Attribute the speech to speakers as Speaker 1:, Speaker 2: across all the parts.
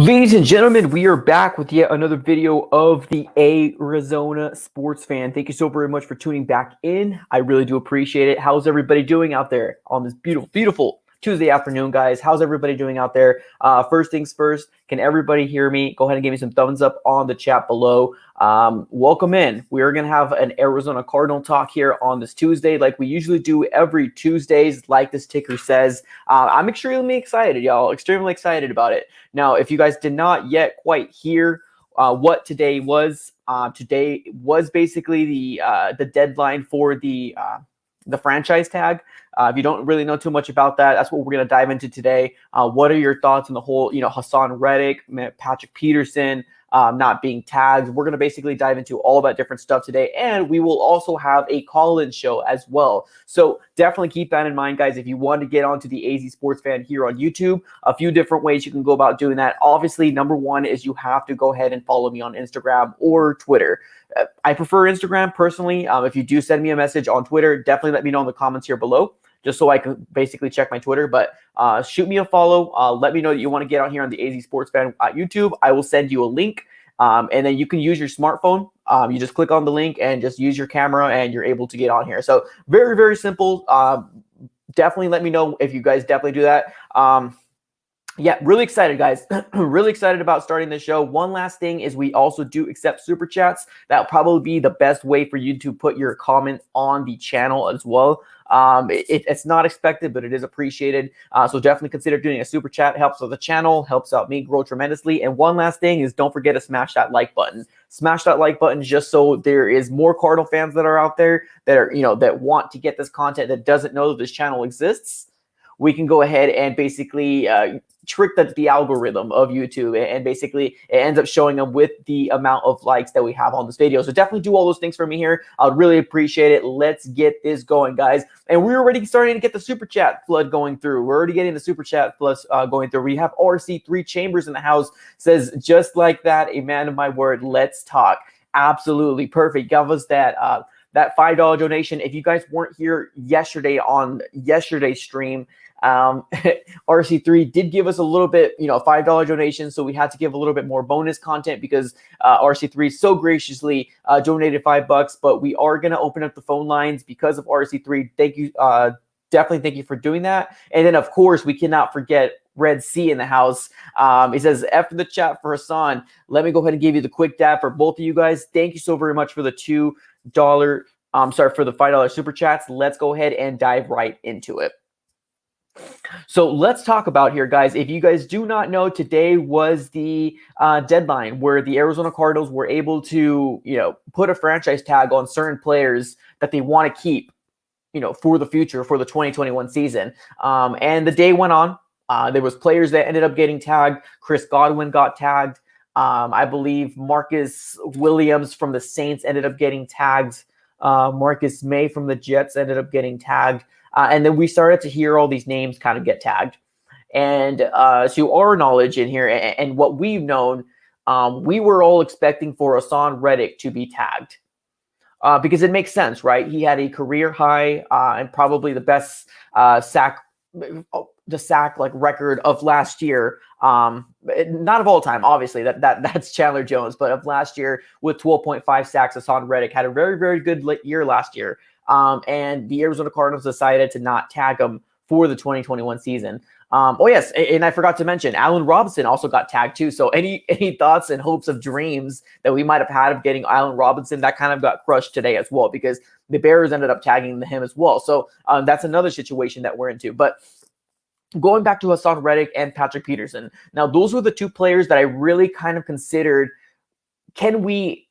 Speaker 1: Ladies and gentlemen, we are back with yet another video of the Arizona Sports Fan. Thank you so very much for tuning back in. I really do appreciate it. How's everybody doing out there on this beautiful Tuesday afternoon, guys? How's everybody doing out there? First things first, can everybody hear me? Go ahead and give me some thumbs up on the chat below. Welcome in. We are going to have an Arizona Cardinal talk here on this Tuesday like we usually do every Tuesdays, like this ticker says. I'm extremely excited, y'all. Extremely excited about it. Now, if you guys did not yet quite hear what today was basically the deadline for the franchise tag. If you don't really know too much about that, that's what we're going to dive into today. What are your thoughts on the whole, Haason Reddick, Patrick Peterson not being tagged? We're going to basically dive into all that different stuff today, and we will also have a call-in show as well. So definitely keep that in mind, guys. If you want to get onto the AZ Sports Fan here on YouTube, a few different ways you can go about doing that. Obviously, number one is you have to go ahead and follow me on Instagram or Twitter. I prefer Instagram personally. If you do send me a message on Twitter, definitely let me know in the comments here below, just so I can basically check my Twitter. But shoot me a follow. Let me know that you want to get on here on the AZ Sports Fan at YouTube. I will send you a link, and then you can use your smartphone. You just click on the link and just use your camera, and you're able to get on here. So very, very simple. Definitely let me know if you guys definitely do that. Yeah, really excited, guys. Really excited about starting this show. One last thing is we also do accept super chats. That'll probably be the best way for you to put your comment on the channel as well. It's not expected, but it is appreciated. So definitely consider doing a super chat. It helps out the channel, helps out me grow tremendously. And one last thing is don't forget to smash that like button. Smash that like button just so there is more Cardinal fans that are out there that are, that want to get this content, that doesn't know that this channel exists. We can go ahead and basically trick the algorithm of YouTube, and basically it ends up showing them with the amount of likes that we have on this video. So definitely do all those things for me here. I would really appreciate it. Let's get this going, guys. And we're already starting to get the super chat flood going through. We're already getting the super chat flood going through. We have RC3 Chambers in the house, says, just like that, a man of my word, let's talk. Absolutely perfect. Give us that $5 donation. If you guys weren't here yesterday on yesterday's stream, RC3 did give us a little bit, $5 donation, so we had to give a little bit more bonus content because RC3 so graciously donated $5. But we are going to open up the phone lines because of RC3. Thank you, definitely thank you for doing that. And then of course we cannot forget Red Sea in the house. He says, after the chat for Haason, let me go ahead and give you the quick dab for both of you guys. Thank you so very much for the for the $5 super chats. Let's go ahead and dive right into it. So let's talk about here, guys. If you guys do not know, today was the deadline where the Arizona Cardinals were able to, put a franchise tag on certain players that they want to keep, for the future, for the 2021 season. And the day went on. There was players that ended up getting tagged. Chris Godwin got tagged. I believe Marcus Williams from the Saints ended up getting tagged. Marcus May from the Jets ended up getting tagged. And then we started to hear all these names kind of get tagged. And to our knowledge in here and what we've known, we were all expecting for Haason Reddick to be tagged. Because it makes sense, right? He had a career high and probably the best sack record of last year. Not of all time, obviously. That's Chandler Jones, but of last year with 12.5 sacks, Haason Reddick had a very, very good year last year. And the Arizona Cardinals decided to not tag him for the 2021 season. Oh yes, and I forgot to mention, Allen Robinson also got tagged too. So any thoughts and hopes of dreams that we might have had of getting Allen Robinson, that kind of got crushed today as well, because the Bears ended up tagging him as well. So that's another situation that we're into. But going back to Haason Reddick and Patrick Peterson, now those were the two players that I really kind of considered, can we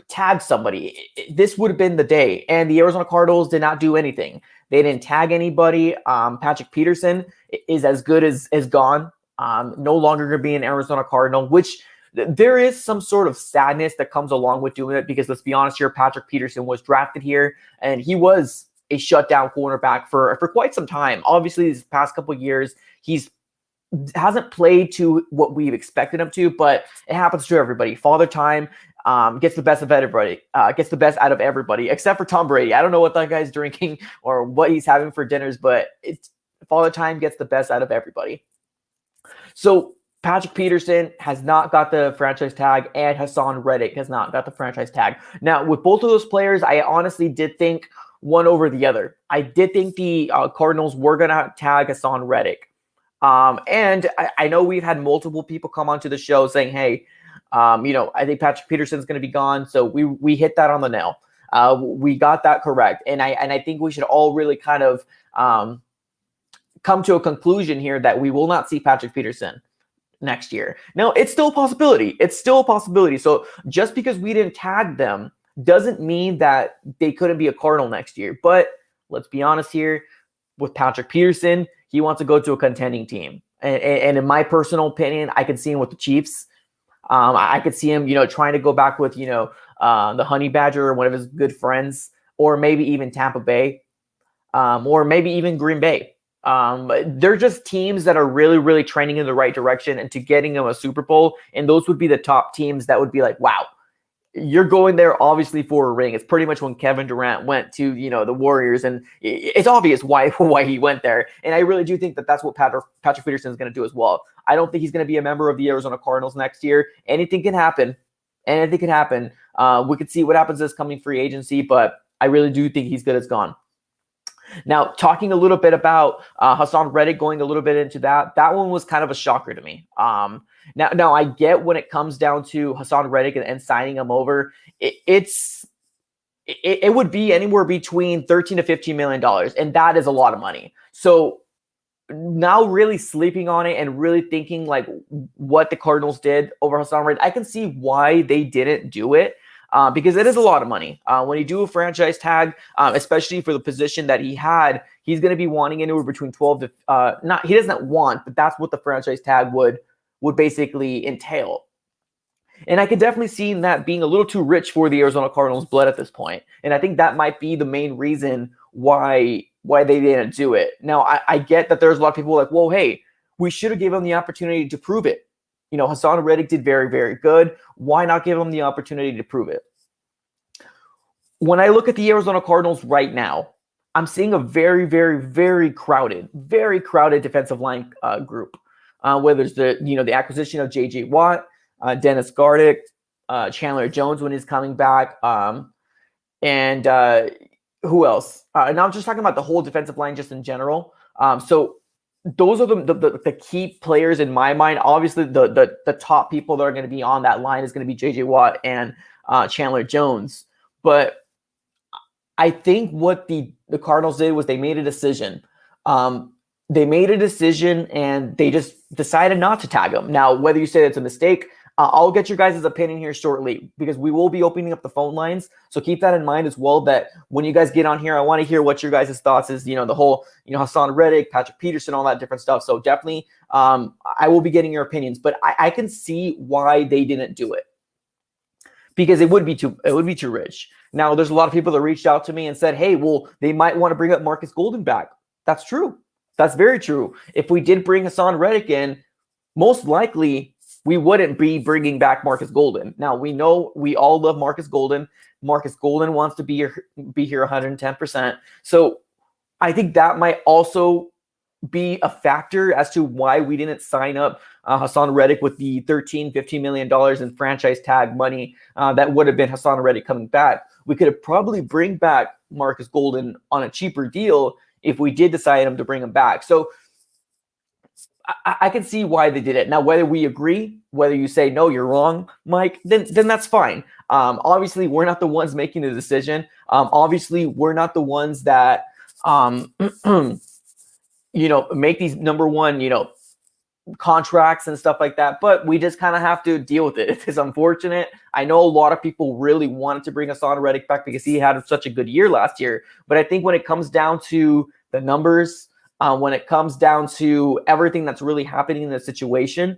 Speaker 1: tag somebody? This would have been the day. And the Arizona Cardinals did not do anything. They didn't tag anybody. Patrick Peterson is as good as gone. No longer going to be an Arizona Cardinal, which there is some sort of sadness that comes along with doing it, because let's be honest here, Patrick Peterson was drafted here and he was a shutdown cornerback for quite some time. Obviously, these past couple of years, hasn't played to what we've expected him to, but it happens to everybody. Father Time gets the best of everybody, gets the best out of everybody, except for Tom Brady. I don't know what that guy's drinking or what he's having for dinners, but Father Time gets the best out of everybody. So Patrick Peterson has not got the franchise tag, and Haason Reddick has not got the franchise tag. Now, with both of those players, I honestly did think one over the other. I did think the Cardinals were going to tag Haason Reddick. And I know we've had multiple people come onto the show saying, hey, I think Patrick Peterson's going to be gone. So we hit that on the nail. We got that correct. And I think we should all really kind of come to a conclusion here that we will not see Patrick Peterson next year. Now, it's still a possibility. It's still a possibility. So just because we didn't tag them doesn't mean that they couldn't be a Cardinal next year. But let's be honest here, with Patrick Peterson, he wants to go to a contending team. And in my personal opinion, I could see him with the Chiefs. I could see him, trying to go back with, the Honey Badger or one of his good friends, or maybe even Tampa Bay, or maybe even Green Bay. They're just teams that are really, really trending in the right direction and to getting them a Super Bowl. And those would be the top teams that would be like, wow, you're going there obviously for a ring. It's pretty much when Kevin Durant went to, the Warriors, and it's obvious why he went there. And I really do think that that's what Patrick Peterson is going to do as well. I don't think he's going to be a member of the Arizona Cardinals next year. Anything can happen. Anything can happen. We could see what happens this coming free agency, but I really do think he's good as gone. Now, talking a little bit about Haason Reddick, going a little bit into that one was kind of a shocker to me. Now I get when it comes down to Haason Reddick and signing him over, it would be anywhere between $13 to $15 million, and that is a lot of money. So now really sleeping on it and really thinking like what the Cardinals did over Haason Reddick, I can see why they didn't do it. Because it is a lot of money. When you do a franchise tag, especially for the position that he had, he's going to be wanting anywhere between 12 to he doesn't want, but that's what the franchise tag would basically entail. And I could definitely see that being a little too rich for the Arizona Cardinals blood at this point. And I think that might be the main reason why they didn't do it. Now, I get that there's a lot of people like, well, hey, we should have given him the opportunity to prove it. Haason Reddick did very, very good. Why not give him the opportunity to prove it? When I look at the Arizona Cardinals right now, I'm seeing a very, very, very crowded defensive line group. Whether it's the acquisition of J.J. Watt, Dennis Gardeck, Chandler Jones when he's coming back, and who else? And I'm just talking about the whole defensive line just in general. So those are the key players in my mind. Obviously, the top people that are going to be on that line is going to be J.J. Watt and Chandler Jones. But I think what the Cardinals did was they made a decision. They made a decision, and they just decided not to tag him. Now, whether you say it's a mistake, I'll get your guys' opinion here shortly, because we will be opening up the phone lines. So keep that in mind as well, that when you guys get on here, I want to hear what your guys' thoughts is, the whole, Haason Reddick, Patrick Peterson, all that different stuff. So definitely, I will be getting your opinions, but I can see why they didn't do it, because it would be too rich. Now, there's a lot of people that reached out to me and said, hey, well, they might want to bring up Marcus Golden back. That's true. That's very true. If we did bring Haason Reddick in, most likely we wouldn't be bringing back Marcus Golden. Now, we know we all love Marcus Golden. Marcus Golden wants to be here 110%. So I think that might also be a factor as to why we didn't sign up Haason Reddick with the $13-15 million in franchise tag money that would have been Haason Reddick coming back. We could have probably bring back Marcus Golden on a cheaper deal if we did decide to bring him back. So I can see why they did it. Now, whether we agree, whether you say, no, you're wrong, Mike, then that's fine. Obviously, we're not the ones making the decision. Obviously, we're not the ones that, make these number one, contracts and stuff like that. But we just kind of have to deal with it. It's unfortunate. I know a lot of people really wanted to bring Haason Reddick back because he had such a good year last year. But I think when it comes down to the numbers, when it comes down to everything that's really happening in the situation,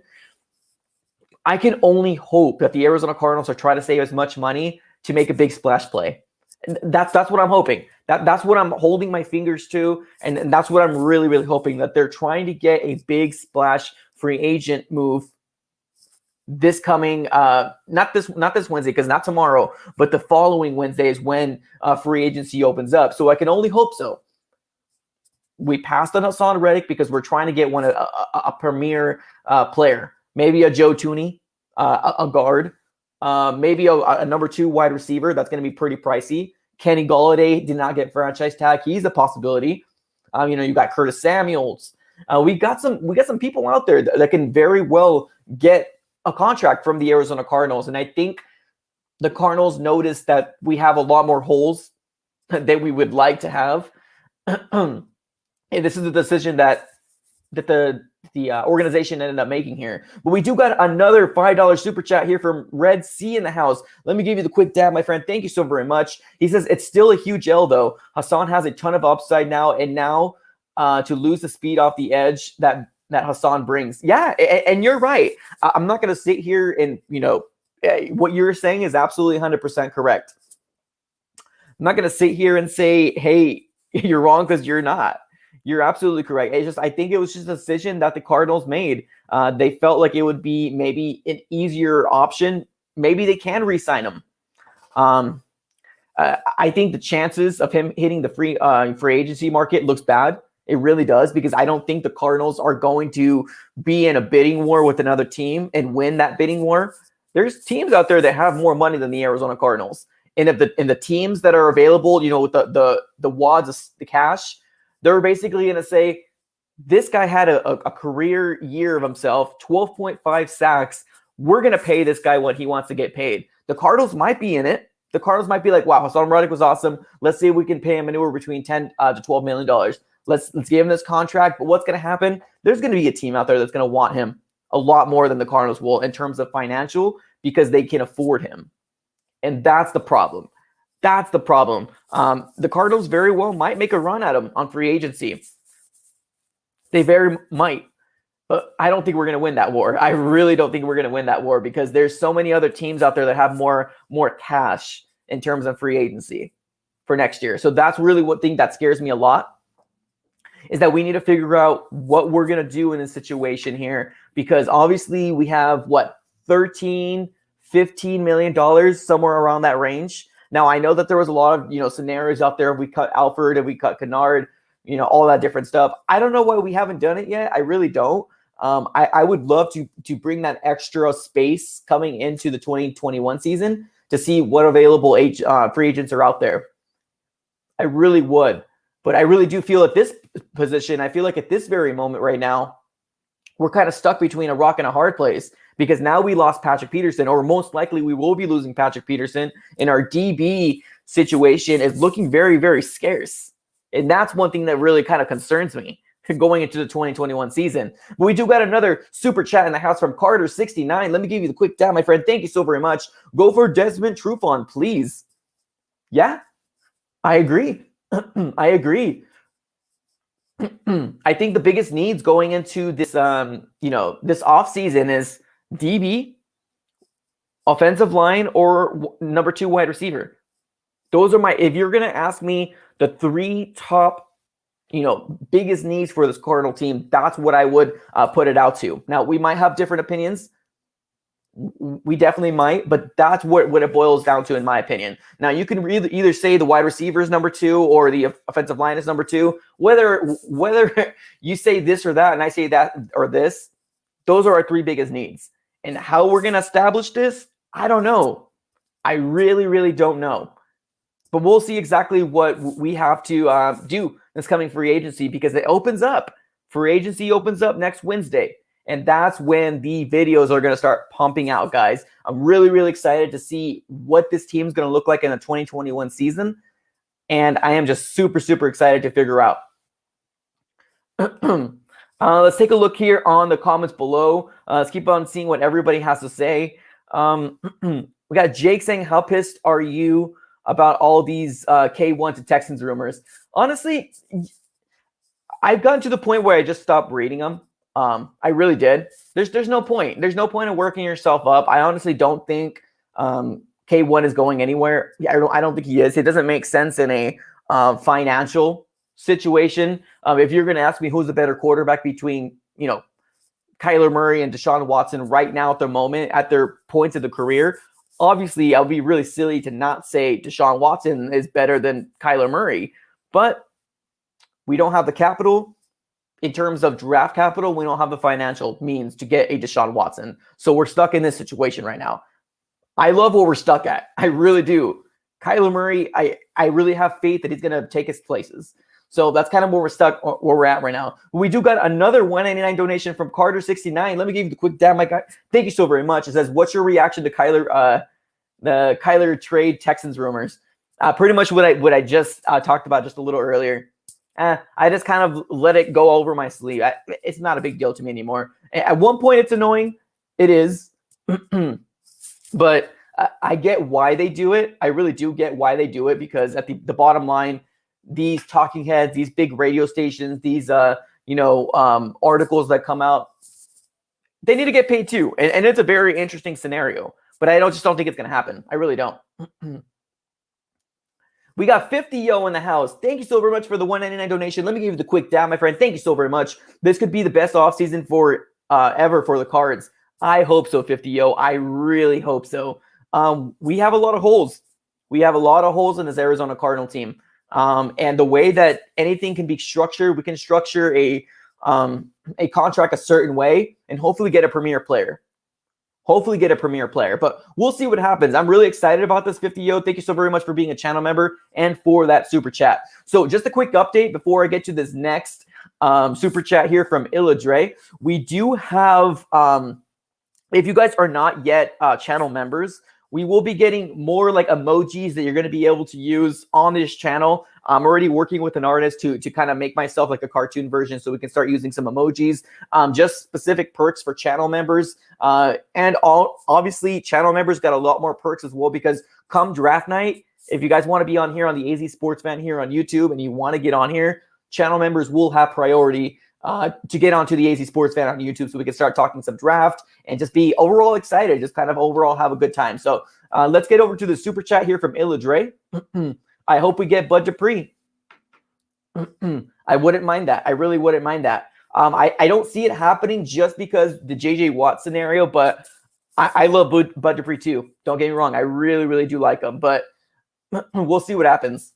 Speaker 1: I can only hope that the Arizona Cardinals are trying to save as much money to make a big splash play. That's what I'm hoping. That's what I'm holding my fingers to, and that's what I'm really, really hoping, that they're trying to get a big splash free agent move this coming, not this Wednesday, because not tomorrow, but the following Wednesday is when free agency opens up. So I can only hope so. We passed on Haason Reddick because we're trying to get a premier player. maybe a Joe Tooney, a guard, maybe a number 2 wide receiver. That's going to be pretty pricey. Kenny Golladay did not get franchise tag. He's a possibility. You got Curtis Samuels. We got some people out there that can very well get a contract from the Arizona Cardinals. And I think the Cardinals noticed that we have a lot more holes that we would like to have. And this is the decision that the organization ended up making here. But we do got another $5 super chat here from Red C in the house. Let me give you the quick dab, my friend. Thank you so very much. He says, it's still a huge L, though. Haason has a ton of upside now, and now to lose the speed off the edge that Haason brings. Yeah, and you're right. I'm not going to sit here and, what you're saying is absolutely 100% correct. I'm not going to sit here and say, hey, you're wrong, because you're not. You're absolutely correct. I think it was just a decision that the Cardinals made. They felt like it would be maybe an easier option. Maybe they can re-sign him. I think the chances of him hitting the free agency market looks bad. It really does, because I don't think the Cardinals are going to be in a bidding war with another team and win that bidding war. There's teams out there that have more money than the Arizona Cardinals. And if the teams that are available, with the wads of the cash, they're basically going to say, this guy had a career year of himself, 12.5 sacks. We're going to pay this guy what he wants to get paid. The Cardinals might be in it. The Cardinals might be like, wow, Haason Reddick was awesome. Let's see if we can pay him anywhere between $10 to $12 million. Let's give him this contract. But what's going to happen? There's going to be a team out there that's going to want him a lot more than the Cardinals will in terms of financial, because they can afford him. And that's the problem. That's the problem. The Cardinals very well might make a run at him on free agency. They very might. But I don't think we're going to win that war. I really don't think we're going to win that war, because there's so many other teams out there that have more cash in terms of free agency for next year. So that's really what thing that scares me a lot, is that we need to figure out what we're going to do in this situation here, because obviously we have $13, $15 million, somewhere around that range. Now, I know that there was a lot of, scenarios out there. If we cut Alford, if we cut Kennard, all that different stuff. I don't know why we haven't done it yet. I really don't. I would love to bring that extra space coming into the 2021 season to see what available free agents are out there. I really would. But I really do feel at this position, I feel like at this very moment right now, we're kind of stuck between a rock and a hard place, because now we lost Patrick Peterson, or most likely we will be losing Patrick Peterson, and our DB situation is looking very, very scarce. And that's one thing that really kind of concerns me going into the 2021 season. But we do got another super chat in the house from Carter69. Let me give you the quick dab, my friend. Thank you so very much. Go for Desmond Trufant, please. Yeah, I agree. I agree. I think the biggest needs going into this, this offseason is DB, offensive line, or number 2 wide receiver. Those are if you're going to ask me the 3 top, biggest needs for this Cardinal team, that's what I would put it out to. Now, we might have different opinions. We definitely might, but that's what it boils down to, in my opinion. Now, you can either say the wide receiver is number 2 or the offensive line is number 2. Whether you say this or that and I say that or this, those are our 3 biggest needs. And how we're going to establish this, I don't know. I really, really don't know. But we'll see exactly what we have to do this coming free agency, because it opens up. Free agency opens up next Wednesday. And that's when the videos are going to start pumping out, guys. I'm really, really excited to see what this team's going to look like in the 2021 season. And I am just super, super excited to figure out. Let's take a look here on the comments below. Let's keep on seeing what everybody has to say. We got Jake saying, how pissed are you about all these K1 to Texans rumors? Honestly, I've gotten to the point where I just stopped reading them. I really did. There's no point. There's no point in working yourself up. I honestly don't think K1 is going anywhere. Yeah, I don't think he is. It doesn't make sense in a financial situation. If you're going to ask me who's the better quarterback between, Kyler Murray and Deshaun Watson right now at the moment, at their points of the career, obviously I'll be really silly to not say Deshaun Watson is better than Kyler Murray. But we don't have the capital. in terms of draft capital, we don't have the financial means to get a Deshaun Watson. So we're stuck in this situation right now. I love what we're stuck at. I really do. Kyler Murray, I really have faith that he's going to take his places. So that's kind of where we're stuck, where we're at right now. We do got another $1.99 donation from Carter69. Let me give you the quick dab, my guy. Thank you so very much. It says, what's your reaction to the Kyler trade Texans rumors? Pretty much what I just talked about just a little earlier. I just kind of let it go over my sleeve. It's not a big deal to me anymore. At one point, it's annoying. It is. But I get why they do it. I really do get why they do it, because at the bottom line, these talking heads, these big radio stations, these articles that come out, they need to get paid too. And it's a very interesting scenario. But I just don't think it's going to happen. I really don't. We got 50 yo in the house. Thank you so very much for the $1.99 donation. Let me give you the quick dab, my friend. Thank you so very much. This could be the best offseason for ever for the Cards. I hope so, 50 yo. I really hope so. We have a lot of holes. We have a lot of holes in this Arizona Cardinal team. And the way that anything can be structured, we can structure a contract a certain way and hopefully get a premier player. But we'll see what happens. I'm really excited about this, 50 yo. Thank you so very much for being a channel member and for that super chat. So just a quick update before I get to this next super chat here from Illadre. We do have, if you guys are not yet channel members, we will be getting more like emojis that you're going to be able to use on this channel. I'm already working with an artist to kind of make myself like a cartoon version so we can start using some emojis, just specific perks for channel members. And obviously, channel members got a lot more perks as well, because come draft night, if you guys want to be on here on the AZ Sports Fan here on YouTube and you want to get on here, channel members will have priority to get onto the AZ Sports Fan on YouTube, so we can start talking some draft and just be overall excited, just kind of overall have a good time. So let's get over to the super chat here from Illadre. I hope we get Bud Dupree. I wouldn't mind that. I really wouldn't mind that. I don't see it happening just because the JJ Watt scenario, but I love Bud Dupree too. Don't get me wrong. I really, really do like him, but we'll see what happens.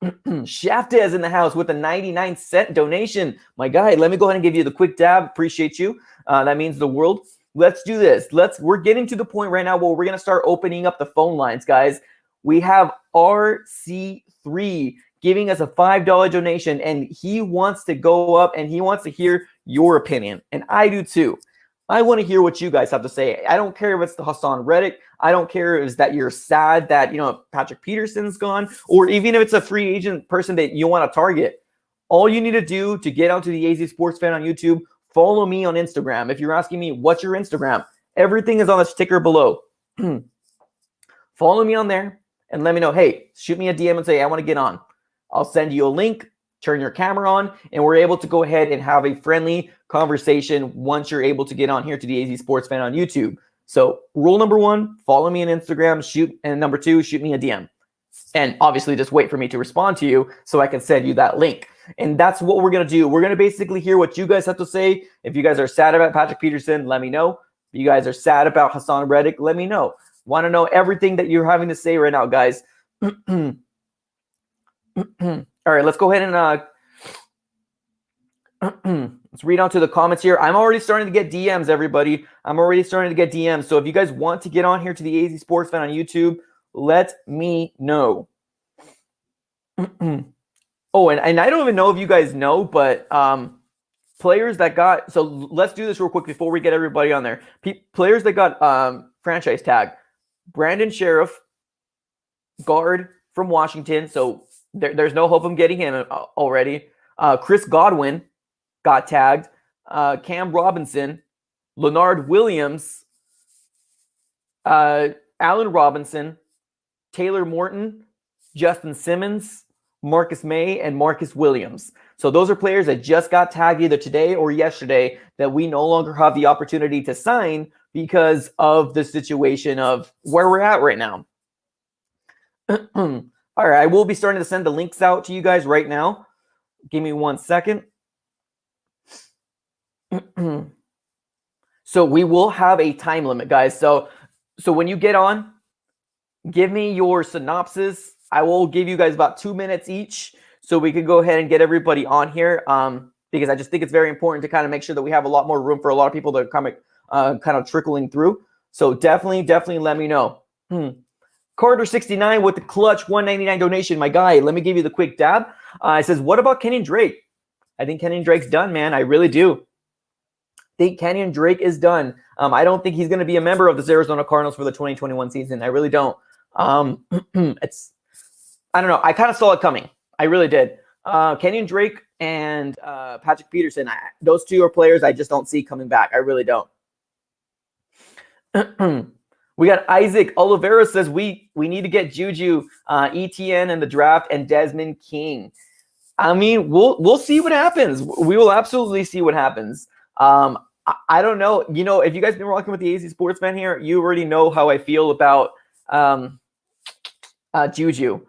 Speaker 1: Shaftez in the house with a 99-cent donation. My guy, let me go ahead and give you the quick dab. Appreciate you. That means the world. Let's do this. We're getting to the point right now where we're going to start opening up the phone lines, guys. We have RC3 giving us a $5 donation, and he wants to go up and he wants to hear your opinion. And I do too. I want to hear what you guys have to say. I don't care if it's the Haason Reddick. I don't care if it's that you're sad that, Patrick Peterson's gone, or even if it's a free agent person that you want to target. All you need to do to get onto the AZ Sports Fan on YouTube, follow me on Instagram. If you're asking me, what's your Instagram? Everything is on the sticker below. Follow me on there and let me know, hey, shoot me a DM and say, I want to get on. I'll send you a link, turn your camera on, and we're able to go ahead and have a friendly conversation once you're able to get on here to the AZ Sports Fan on YouTube. So rule number 1, follow me on Instagram, and number 2, shoot me a DM. And obviously just wait for me to respond to you so I can send you that link. And that's what we're going to do. We're going to basically hear what you guys have to say. If you guys are sad about Patrick Peterson, let me know. If you guys are sad about Haason Reddick, let me know. Want to know everything that you're having to say right now, guys. All right, let's go ahead and let's read on to the comments here. I'm already starting to get DMs, everybody. I'm already starting to get DMs. So if you guys want to get on here to the AZ Sports Fan on YouTube, let me know. Oh, and I don't even know if you guys know, but players that got – so let's do this real quick before we get everybody on there. Players that got franchise tag. Brandon Sheriff, guard from Washington. So there's no hope of getting him already. Chris Godwin got tagged. Cam Robinson, Leonard Williams, Allen Robinson, Taylor Morton, Justin Simmons, Marcus May, and Marcus Williams. So those are players that just got tagged either today or yesterday that we no longer have the opportunity to sign because of the situation of where we're at right now. All right, I will be starting to send the links out to you guys right now. Give me 1 second. So we will have a time limit, guys. So when you get on, give me your synopsis. I will give you guys about 2 minutes each. so we could go ahead and get everybody on here. Because I just think it's very important to kind of make sure that we have a lot more room for a lot of people that are kind of trickling through. So definitely let me know. Carter69 with the clutch $1.99 donation. My guy, let me give you the quick dab. It says, what about Kenyon Drake? I think Kenyon Drake's done, man. I really do. Think Kenyon Drake is done. I don't think he's going to be a member of the Arizona Cardinals for the 2021 season. I really don't. I don't know. I kind of saw it coming. I really did. Kenyon Drake and Patrick Peterson, those two are players I just don't see coming back. I really don't. We got Isaac Oliveira says we need to get Juju, ETN in the draft, and Desmond King. I mean, we'll see what happens. We will absolutely see what happens. I don't know. You know, if you guys been rocking with the AZ Sports Fan here, you already know how I feel about Juju.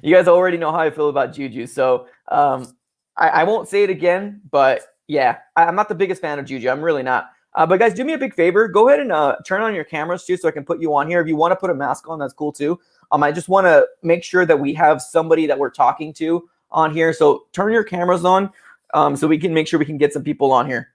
Speaker 1: You guys already know how I feel about Juju. So I won't say it again, but yeah, I'm not the biggest fan of Juju. I'm really not. But guys, do me a big favor. Go ahead and turn on your cameras too so I can put you on here. If you want to put a mask on, that's cool too. I just want to make sure that we have somebody that we're talking to on here. So turn your cameras on so we can make sure we can get some people on here.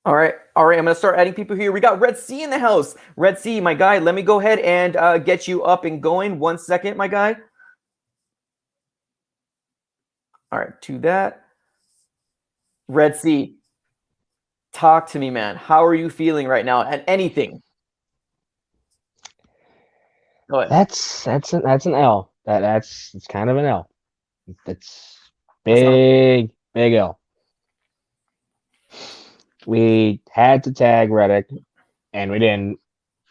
Speaker 1: All right. I'm going to start adding people here. We got Red C in the house. Red C, my guy, let me go ahead and get you up and going. 1 second, my guy. All right, to that. Red C, talk to me, man. How are you feeling right now at anything? Go ahead.
Speaker 2: That's an L. It's kind of an L. It's big L. We had to tag Reddick, and we didn't.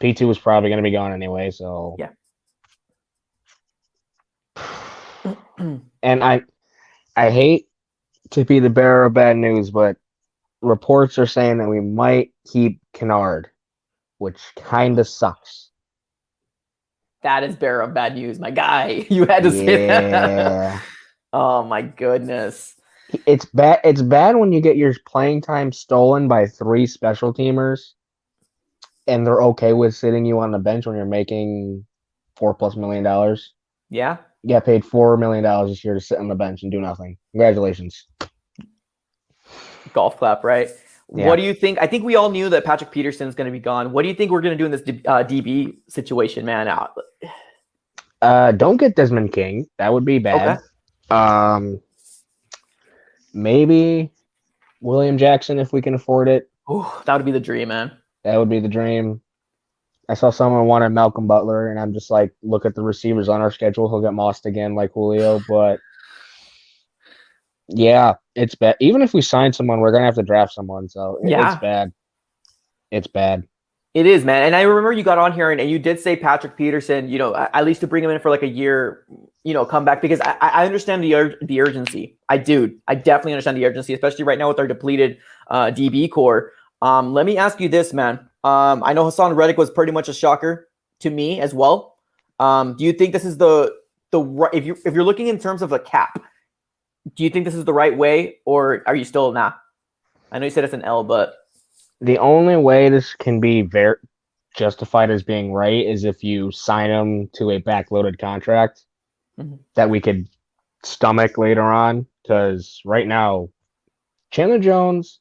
Speaker 2: P2 was probably going to be gone anyway, so
Speaker 1: yeah.
Speaker 2: And I hate to be the bearer of bad news, but reports are saying that we might keep Kennard, which kind of sucks.
Speaker 1: That is bearer of bad news, my guy. You had to say that. Oh my goodness.
Speaker 2: It's bad. It's bad when you get your playing time stolen by 3 special teamers, and they're okay with sitting you on the bench when you're making $4+ million.
Speaker 1: Yeah.
Speaker 2: You got paid $4 million this year to sit on the bench and do nothing. Congratulations.
Speaker 1: Golf clap, right? Yeah. What do you think? I think we all knew that Patrick Peterson is going to be gone. What do you think we're going to do in this DB situation, man?
Speaker 2: Don't get Desmond King. That would be bad. Okay. Maybe William Jackson if we can afford it.
Speaker 1: Oh, that would be the dream, man.
Speaker 2: That would be the dream. I saw someone wanted Malcolm Butler, and I'm just like, look at the receivers on our schedule. He'll get mossed again like Julio. But, yeah, it's bad. Even if we sign someone, we're going to have to draft someone. So, yeah. It's bad. It's bad.
Speaker 1: It is, man. And I remember you got on here and you did say Patrick Peterson, you know, at least to bring him in for like a year, you know, come back, because I understand the urgency. I do. I definitely understand the urgency, especially right now with our depleted DB core. Let me ask you this, man. I know Haason Reddick was pretty much a shocker to me as well. Do you think this is the if you're looking in terms of the cap, do you think this is the right way, or are you still nah? I know you said it's an L, but
Speaker 2: the only way this can be very justified as being right is if you sign him to a backloaded contract that we could stomach later on. Because right now, Chandler Jones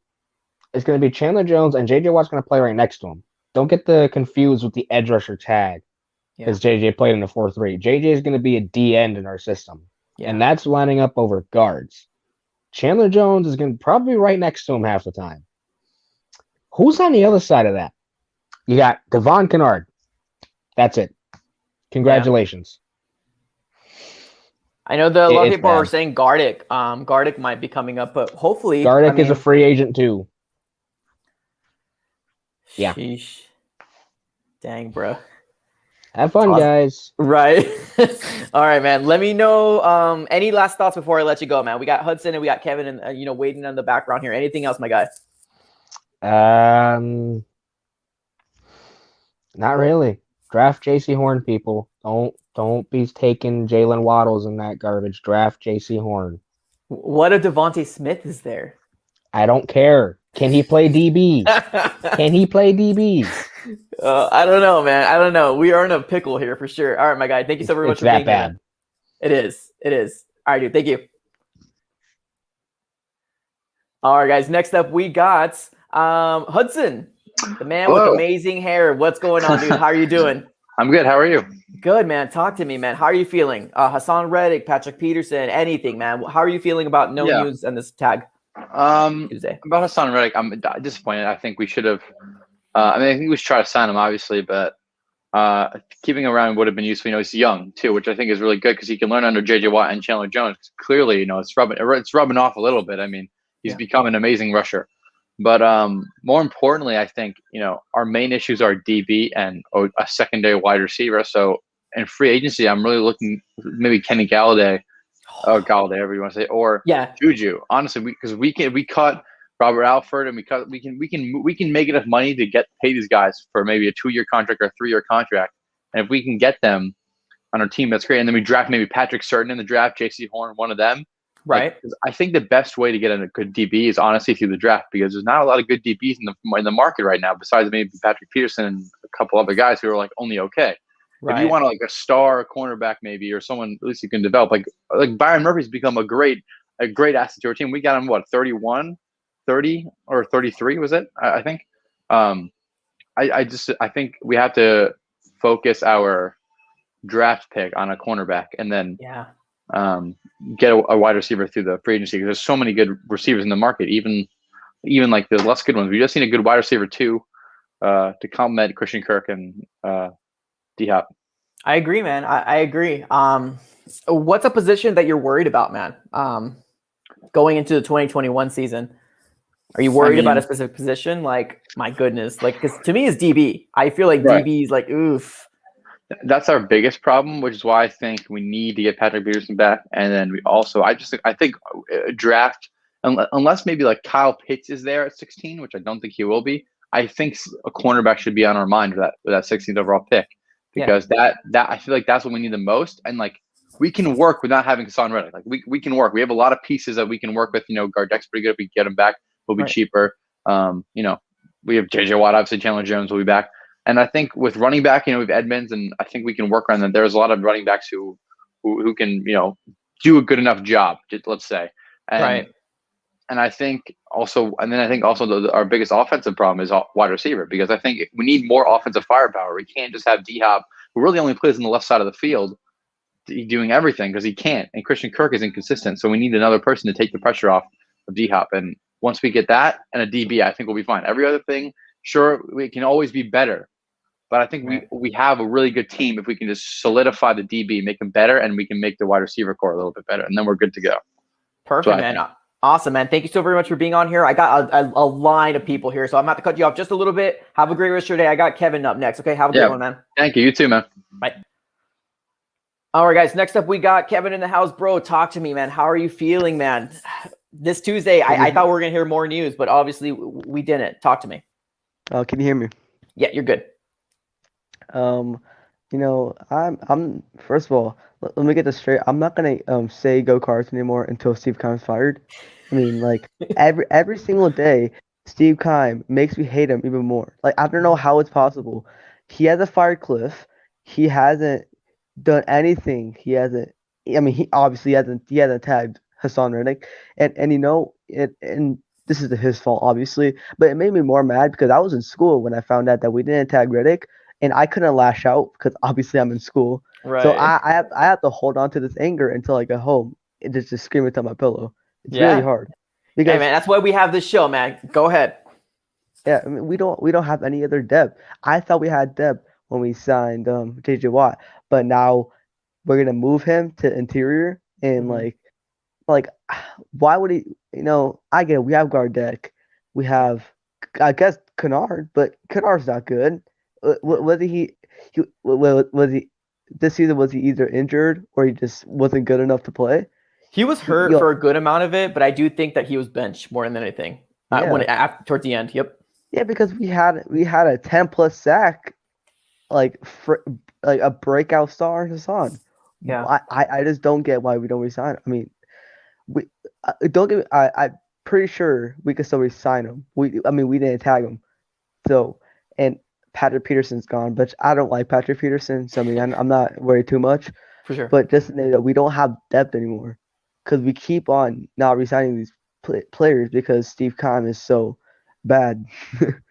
Speaker 2: is going to be Chandler Jones, and J.J. Watt's going to play right next to him. Don't get confused with the edge rusher tag, because J.J. played in the 4-3. J.J. is going to be a D end in our system, and that's lining up over guards. Chandler Jones is going to probably be right next to him half the time. Who's on the other side of that? You got Devon Kennard. That's it. Congratulations.
Speaker 1: I know that a lot of people are saying Gardick. Gardick might be coming up, but hopefully
Speaker 2: Gardick is a free agent too. Yeah.
Speaker 1: Sheesh. Dang, bro.
Speaker 2: Have fun, guys.
Speaker 1: Right. All right, man. Let me know any last thoughts before I let you go, man. We got Hudson and we got Kevin and waiting in the background here. Anything else, my guy?
Speaker 2: Not really. Draft J.C. Horn, people. Don't be taking Jalen Waddles in that garbage. Draft J.C. Horn.
Speaker 1: What if Devontae Smith is there?
Speaker 2: I don't care. Can he play DB? Can he play DB?
Speaker 1: I don't know, man. I don't know. We are in a pickle here for sure. All right, my guy. Thank you so very much
Speaker 2: It's
Speaker 1: for
Speaker 2: that
Speaker 1: being here, man.
Speaker 2: bad.
Speaker 1: It is. It is. All right, dude. Thank you. All right, guys. Next up, we got Hudson, the man with
Speaker 3: Hello.
Speaker 1: amazing hair. What's going on, dude? How are you doing?
Speaker 3: I'm good. How are you?
Speaker 1: Good, man. Talk to me, man. How are you feeling? Haason Reddick, Patrick Peterson, anything, man. How are you feeling about no
Speaker 3: Yeah.
Speaker 1: news and this tag Tuesday?
Speaker 3: About Haason Reddick, I'm disappointed. I think we should have. I think we should try to sign him, obviously, but keeping him around would have been useful. He's young too, which I think is really good because he can learn under JJ Watt and Chandler Jones. Clearly, it's rubbing off a little bit. I mean, he's become an amazing rusher. But more importantly, I think our main issues are DB and a secondary wide receiver. So in free agency, I'm really looking maybe Kenny Galladay, or Galladay, whatever you want to say, or Juju. Honestly, because we cut Robert Alford and we can make enough money to pay these guys for maybe a 2-year contract or a 3-year contract. And if we can get them on our team, that's great. And then we draft maybe Patrick Surtain in the draft, J.C. Horn, one of them.
Speaker 1: Right.
Speaker 3: I think the best way to get a good DB is honestly through the draft because there's not a lot of good DBs in the market right now, besides maybe Patrick Peterson and a couple other guys who are only okay. Right. If you want a star cornerback maybe or someone at least you can develop, like Byron Murphy's become a great asset to our team. We got him 31, 30 or 33 was it? I think. I think we have to focus our draft pick on a cornerback and then get a wide receiver through the free agency because there's so many good receivers in the market, even like the less good ones. We just seen a good wide receiver too to complement Christian Kirk and D-Hop.
Speaker 1: I agree, man. I agree. What's a position that you're worried about, man? Going into the 2021 season, are you worried about a specific position? Like, my goodness, because to me, it's DB. I feel like DB is oof.
Speaker 3: That's our biggest problem, which is why I think we need to get Patrick Peterson back. And then we also, I think draft, unless maybe Kyle Pitts is there at 16, which I don't think he will be. I think a cornerback should be on our mind with that 16th overall pick because that I feel like that's what we need the most. And we can work without having Haason Reddick. We can work. We have a lot of pieces that we can work with. Gardeck's pretty good. If we get him back, we'll be cheaper. We have JJ Watt, obviously Chandler Jones will be back. And I think with running back, we have Edmonds, and I think we can work around that. There's a lot of running backs who can, do a good enough job, let's say. And, And I think also, our biggest offensive problem is wide receiver because I think we need more offensive firepower. We can't just have D-Hop, who really only plays on the left side of the field, doing everything because he can't. And Christian Kirk is inconsistent, so we need another person to take the pressure off of D-Hop. And once we get that and a DB, I think we'll be fine. Every other thing, sure, we can always be better. But I think we have a really good team if we can just solidify the DB, make them better, and we can make the wide receiver core a little bit better, and then we're good to go.
Speaker 1: Perfect, man. Awesome, man. Thank you so very much for being on here. I got a line of people here, so I'm about to cut you off just a little bit. Have a great rest of your day. I got Kevin up next. Okay, have a good one, man.
Speaker 3: Thank you. You too, man.
Speaker 1: Bye. All right, guys. Next up, we got Kevin in the house. Bro, talk to me, man. How are you feeling, man? This Tuesday, I thought we were going to hear more news, but obviously we didn't. Talk to me.
Speaker 4: Can you hear me?
Speaker 1: Yeah, you're good.
Speaker 4: I'm first of all, let me get this straight. I'm not gonna say go Cards anymore until Steve Keim's fired. I mean, every single day, Steve Keim makes me hate him even more. I don't know how it's possible. He hasn't fired Cliff. He hasn't done anything. He hasn't. I mean, he obviously hasn't. He hasn't tagged Haason Reddick, and this is his fault, obviously. But it made me more mad because I was in school when I found out that we didn't tag Reddick. And I couldn't lash out because obviously I'm in school.
Speaker 1: Right.
Speaker 4: So I have to hold on to this anger until I get home and just scream it on my pillow. It's really hard.
Speaker 1: Because, hey, man, that's why we have this show, man. Go ahead.
Speaker 4: Yeah, I mean, we don't have any other depth. I thought we had depth when we signed JJ Watt, but now we're gonna move him to interior and why would he? I get it. We have Gardeck, we have I guess Kennard, but Kennard's not good. Was he this season? Was he either injured or he just wasn't good enough to play?
Speaker 1: He was hurt for a good amount of it, but I do think that he was benched more than anything. Towards the end, yep.
Speaker 4: Yeah, because we had a 10+ sack, a breakout star in Haason.
Speaker 1: Yeah,
Speaker 4: I just don't get why we don't resign. I mean, we don't get. I'm pretty sure we could still resign him. We didn't tag him, so and. Patrick Peterson's gone, but I don't like Patrick Peterson, so I mean I'm not worried too much.
Speaker 1: For sure.
Speaker 4: But just know that we don't have depth anymore because we keep on not resigning these players because Steve Keim is so bad.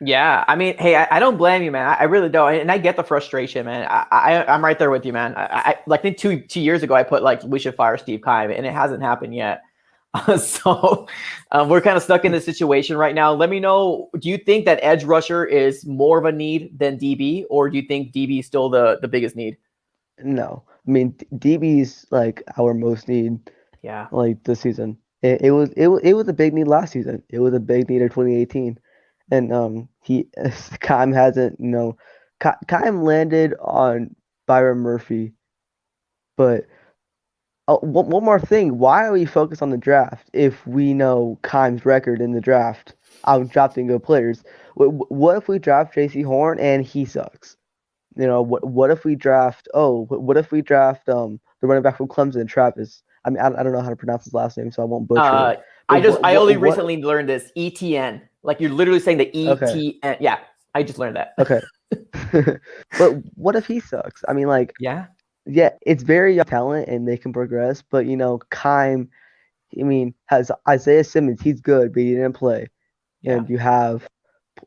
Speaker 1: Yeah, I mean, hey, I don't blame you, man. I really don't, and I get the frustration, man. I'm right there with you, man. I like I think two years ago I put like we should fire Steve Keim, and it hasn't happened yet. So we're kind of stuck in this situation right now. Let me know. Do you think that edge rusher is more of a need than DB, or do you think DB is still the biggest need?
Speaker 4: No, I mean DB's like our most need.
Speaker 1: Yeah,
Speaker 4: like this season. It was a big need last season. It was a big need in 2018, and Keim hasn't Keim landed on Byron Murphy, but one more thing. Why are we focused on the draft if we know Keim's record in the draft? I'm drafting good players. What if we draft J.C. Horn and he sucks? What if we draft the running back from Clemson, Travis? I mean, I don't know how to pronounce his last name, so I won't butcher it.
Speaker 1: I only recently learned this ETN. Like you're literally saying the ETN.
Speaker 4: Okay.
Speaker 1: Yeah, I just learned that.
Speaker 4: Okay. But what if he sucks? I mean, like,
Speaker 1: Yeah,
Speaker 4: it's very young talent and they can progress, but Keim, I mean, has Isaiah Simmons. He's good, but he didn't play.
Speaker 1: yeah.
Speaker 4: And you have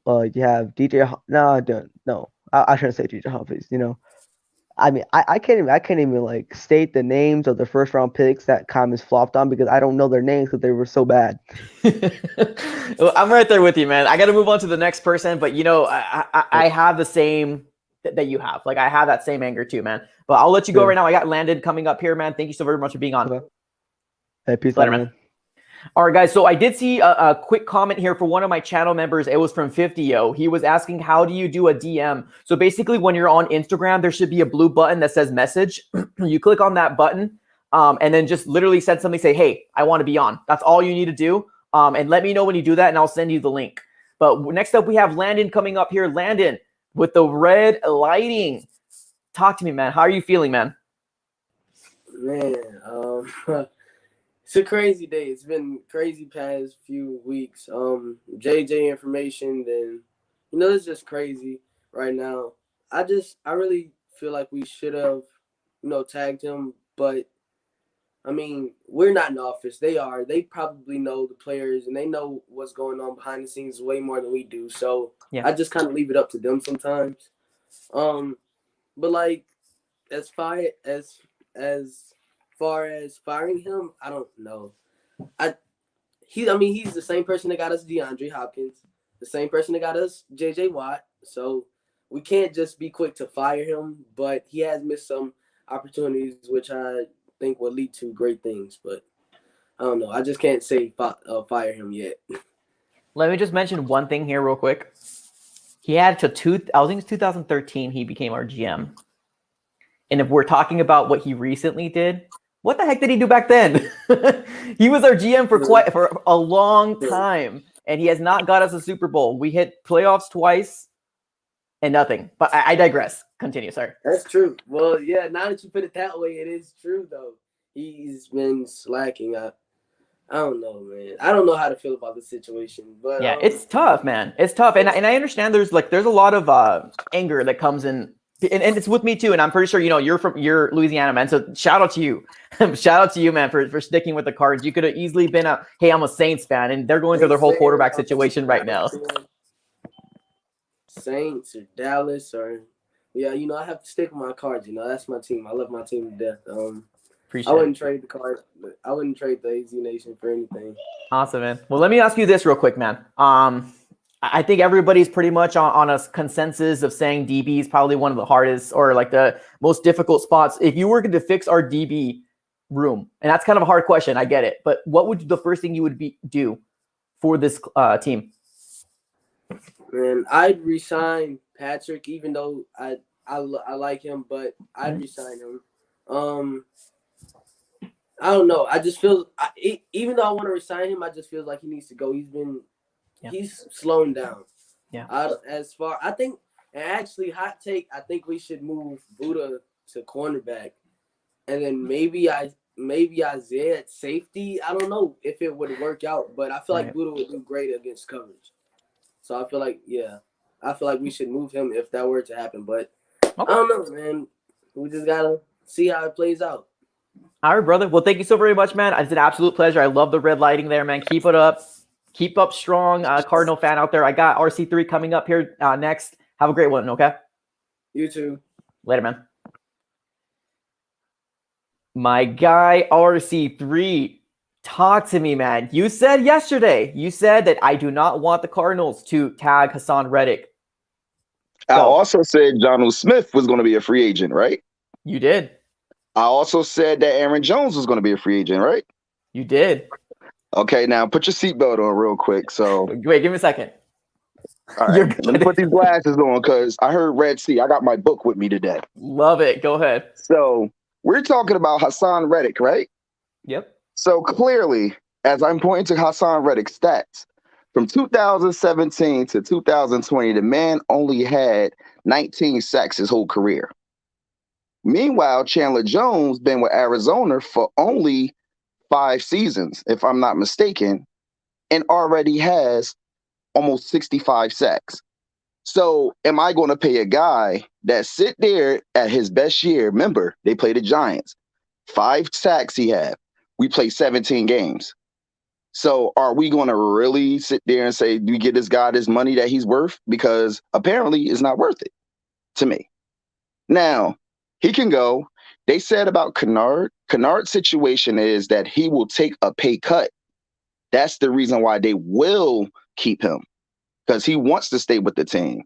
Speaker 4: DJ. No, I don't. No, I shouldn't say DJ Humphries. I mean, I can't even like state the names of the first round picks that Keim has flopped on because I don't know their names because they were so bad.
Speaker 1: Well, I'm right there with you, man. I got to move on to the next person, but I have the same that you have. Like I have that same anger too, man. But I'll let you go right now. I got Landon coming up here, man. Thank you so very much for being on.
Speaker 4: Okay. Hey, peace
Speaker 1: Later,
Speaker 4: out,
Speaker 1: man. All right, guys. So I did see a quick comment here for one of my channel members. It was from 50yo. He was asking, how do you do a DM? So basically, when you're on Instagram, there should be a blue button that says message. You click on that button and then just literally send something, say, hey, I want to be on. That's all you need to do. And let me know when you do that, and I'll send you the link. But next up, we have Landon coming up here. Landon, with the red lighting. Talk to me, man. How are you feeling, man?
Speaker 5: Man, it's a crazy day. It's been crazy past few weeks. JJ information, then it's just crazy right now. I really feel like we should have, tagged him, but I mean, we're not in the office. They are. They probably know the players and they know what's going on behind the scenes way more than we do. So yeah. I just kind of leave it up to them sometimes. But like as far as firing him, I don't know. He's the same person that got us DeAndre Hopkins, the same person that got us JJ Watt. So we can't just be quick to fire him, but he has missed some opportunities, which I think will lead to great things. But I don't know. I just can't say fire him yet.
Speaker 1: Let me just mention one thing here real quick. He had I think it's 2013 he became our GM. And if we're talking about what he recently did, what the heck did he do back then? He was our GM for a long time, and he has not got us a Super Bowl. We hit playoffs twice and nothing. But I digress. Continue, sorry.
Speaker 5: That's true. Well, yeah, now that you put it that way, it is true, though. He's been slacking. I don't know, man. I don't know how to feel about the situation. But
Speaker 1: yeah, it's tough, man. It's tough. And I understand there's a lot of anger that comes in. And it's with me too, and I'm pretty sure you're Louisiana, man. So shout out to you, man, for sticking with the Cards. You could have easily been I'm a Saints fan, and they're going through their whole quarterback situation right now.
Speaker 5: Saints or Dallas or I have to stick with my Cards. That's my team. I love my team to death. I wouldn't trade the Cards. I wouldn't trade the AZ Nation for anything.
Speaker 1: Awesome, man. Well, let me ask you this real quick, man. I think everybody's pretty much on a consensus of saying DB is probably one of the hardest or like the most difficult spots. If you were to fix our DB room, and that's kind of a hard question, I get it, but what would the first thing you would do for this team?
Speaker 5: Man, I'd resign Patrick, even though I like him, but I'd resign him. I don't know. I just feel even though I want to resign him, I just feel like he needs to go. He's slowing down. Yeah. I think, and actually, hot take, I think we should move Buddha to cornerback, and then maybe Isaiah at safety. I don't know if it would work out, but I feel like Buddha would do great against coverage. So I feel like, yeah. I feel like we should move him if that were to happen. But
Speaker 1: Okay.
Speaker 5: I don't know, man. We just gotta see how it plays out.
Speaker 1: All right, brother. Well, thank you so very much, man. It's an absolute pleasure. I love the red lighting there, man. Keep it up. Keep up strong. Cardinal fan out there. I got RC3 coming up here next. Have a great one, okay?
Speaker 5: You too.
Speaker 1: Later, man. My guy, RC3, talk to me, man. You said yesterday, that I do not want the Cardinals to tag Haason Reddick.
Speaker 6: I also said Jonnu Smith was going to be a free agent, right?
Speaker 1: You did.
Speaker 6: I also said that Aaron Jones was going to be a free agent, right?
Speaker 1: You did.
Speaker 6: Okay, now put your seatbelt on real quick. So,
Speaker 1: wait, give me a second.
Speaker 6: all right, let me put these glasses on because I heard Red Sea. I got my book with me today.
Speaker 1: Love it. Go ahead.
Speaker 6: So, we're talking about Haason Reddick, right?
Speaker 1: Yep.
Speaker 6: So, clearly, as I'm pointing to Haason Reddick's stats, from 2017 to 2020, the man only had 19 sacks his whole career. Meanwhile, Chandler Jones been with Arizona for only 5 seasons, if I'm not mistaken, and already has almost 65 sacks. So am I going to pay a guy that sit there at his best year? Remember, they play the Giants. 5 sacks he had. We play 17 games. So are we going to really sit there and say, do we get this guy this money that he's worth? Because apparently it's not worth it to me. Now, he can go. They said about Kennard. Kennard's situation is that he will take a pay cut. That's the reason why they will keep him, because he wants to stay with the team.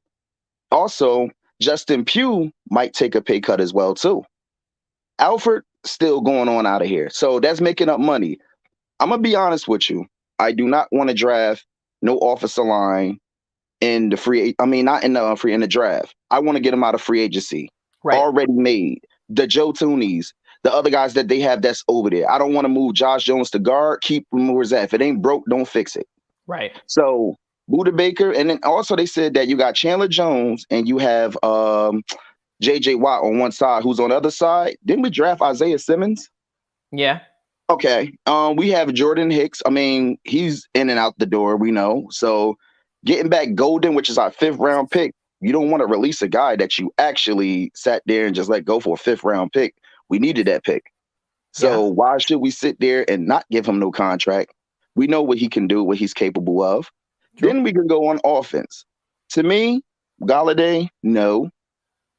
Speaker 6: Also, Justin Pugh might take a pay cut as well, too. Alfred still going on out of here. So that's making up money. I'm going to be honest with you. I do not want to draft no offensive line in the in the draft. I want to get him out of free agency. Right. Already made. The Joe Toonies, the other guys that they have that's over there. I don't want to move Josh Jones to guard. Keep him where it's at. If it ain't broke, don't fix it.
Speaker 1: Right.
Speaker 6: So Buda Baker, and then also they said that you got Chandler Jones and you have J.J. Watt on one side, who's on the other side. Didn't we draft Isaiah Simmons?
Speaker 1: Yeah.
Speaker 6: Okay. We have Jordan Hicks. I mean, he's in and out the door, we know. So getting back Golden, which is our 5th round pick, you don't want to release a guy that you actually sat there and just let go for a 5th round pick. We needed that pick. So why should we sit there and not give him no contract? We know what he can do, what he's capable of. True. Then we can go on offense. To me, Galladay, no.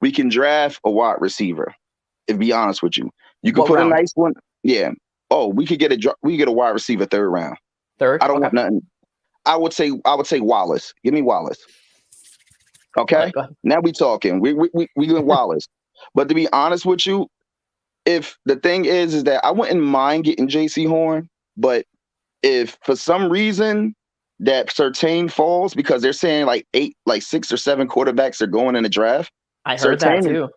Speaker 6: We can draft a wide receiver. To be honest with you, you can put a nice one. Yeah. Oh, we could get a wide receiver 3rd round.
Speaker 1: 3rd.
Speaker 6: I don't want nothing. I would say Wallace. Give me Wallace. Okay. Now we talking. We going Wallace. But to be honest with you, if the thing is that I wouldn't mind getting J.C. Horn, but if for some reason that Surtain falls, because they're saying like 6 or 7 quarterbacks are going in the draft.
Speaker 1: I heard that too.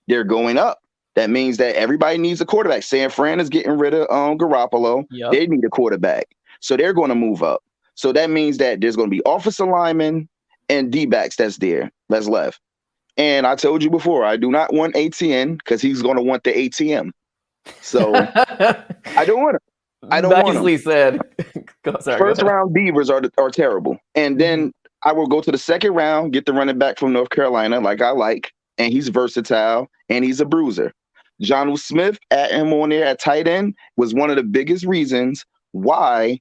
Speaker 6: They're going up. That means that everybody needs a quarterback. San Fran is getting rid of Garoppolo. Yep. They need a quarterback. So they're going to move up. So that means that there's going to be offensive linemen and D-backs that's left. And I told you before, I do not want ATN because he's going to want the ATM. So I don't want him. I don't want him.
Speaker 1: Said.
Speaker 6: First round Beavers are terrible. And then I will go to the 2nd round, get the running back from North Carolina like I like. And he's versatile and he's a bruiser. Jonnu Smith, at him on there at tight end, was one of the biggest reasons why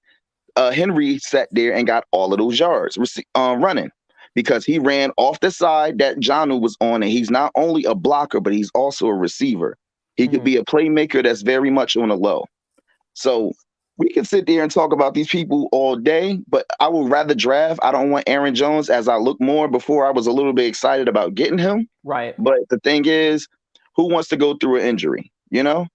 Speaker 6: Henry sat there and got all of those yards running, because he ran off the side that Jonnu was on, and he's not only a blocker, but he's also a receiver. He could be a playmaker that's very much on the low. So we can sit there and talk about these people all day, but I would rather draft. I don't want Aaron Jones. As I look more, before I was a little bit excited about getting him. Right. But the thing is, who wants to go through an injury? You know?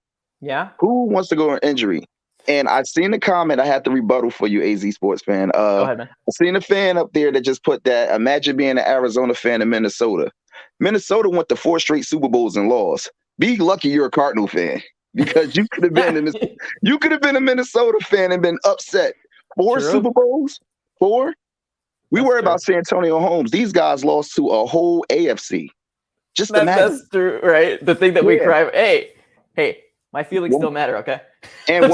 Speaker 6: Yeah. Who wants to go through an injury? And I've seen a comment I have to rebuttal for you, AZ Sports fan. Go ahead, man. I've seen a fan up there that just put that, imagine being an Arizona fan in Minnesota. Minnesota went to 4 straight Super Bowls and lost. Be lucky you're a Cardinal fan. Because you could have been a Minnesota fan and been upset. 4 Super Bowls? 4? We worry about San Antonio Holmes. These guys lost to a whole AFC. Just imagine. That's true, right? The thing that we cry. Hey, my feelings still matter, okay? And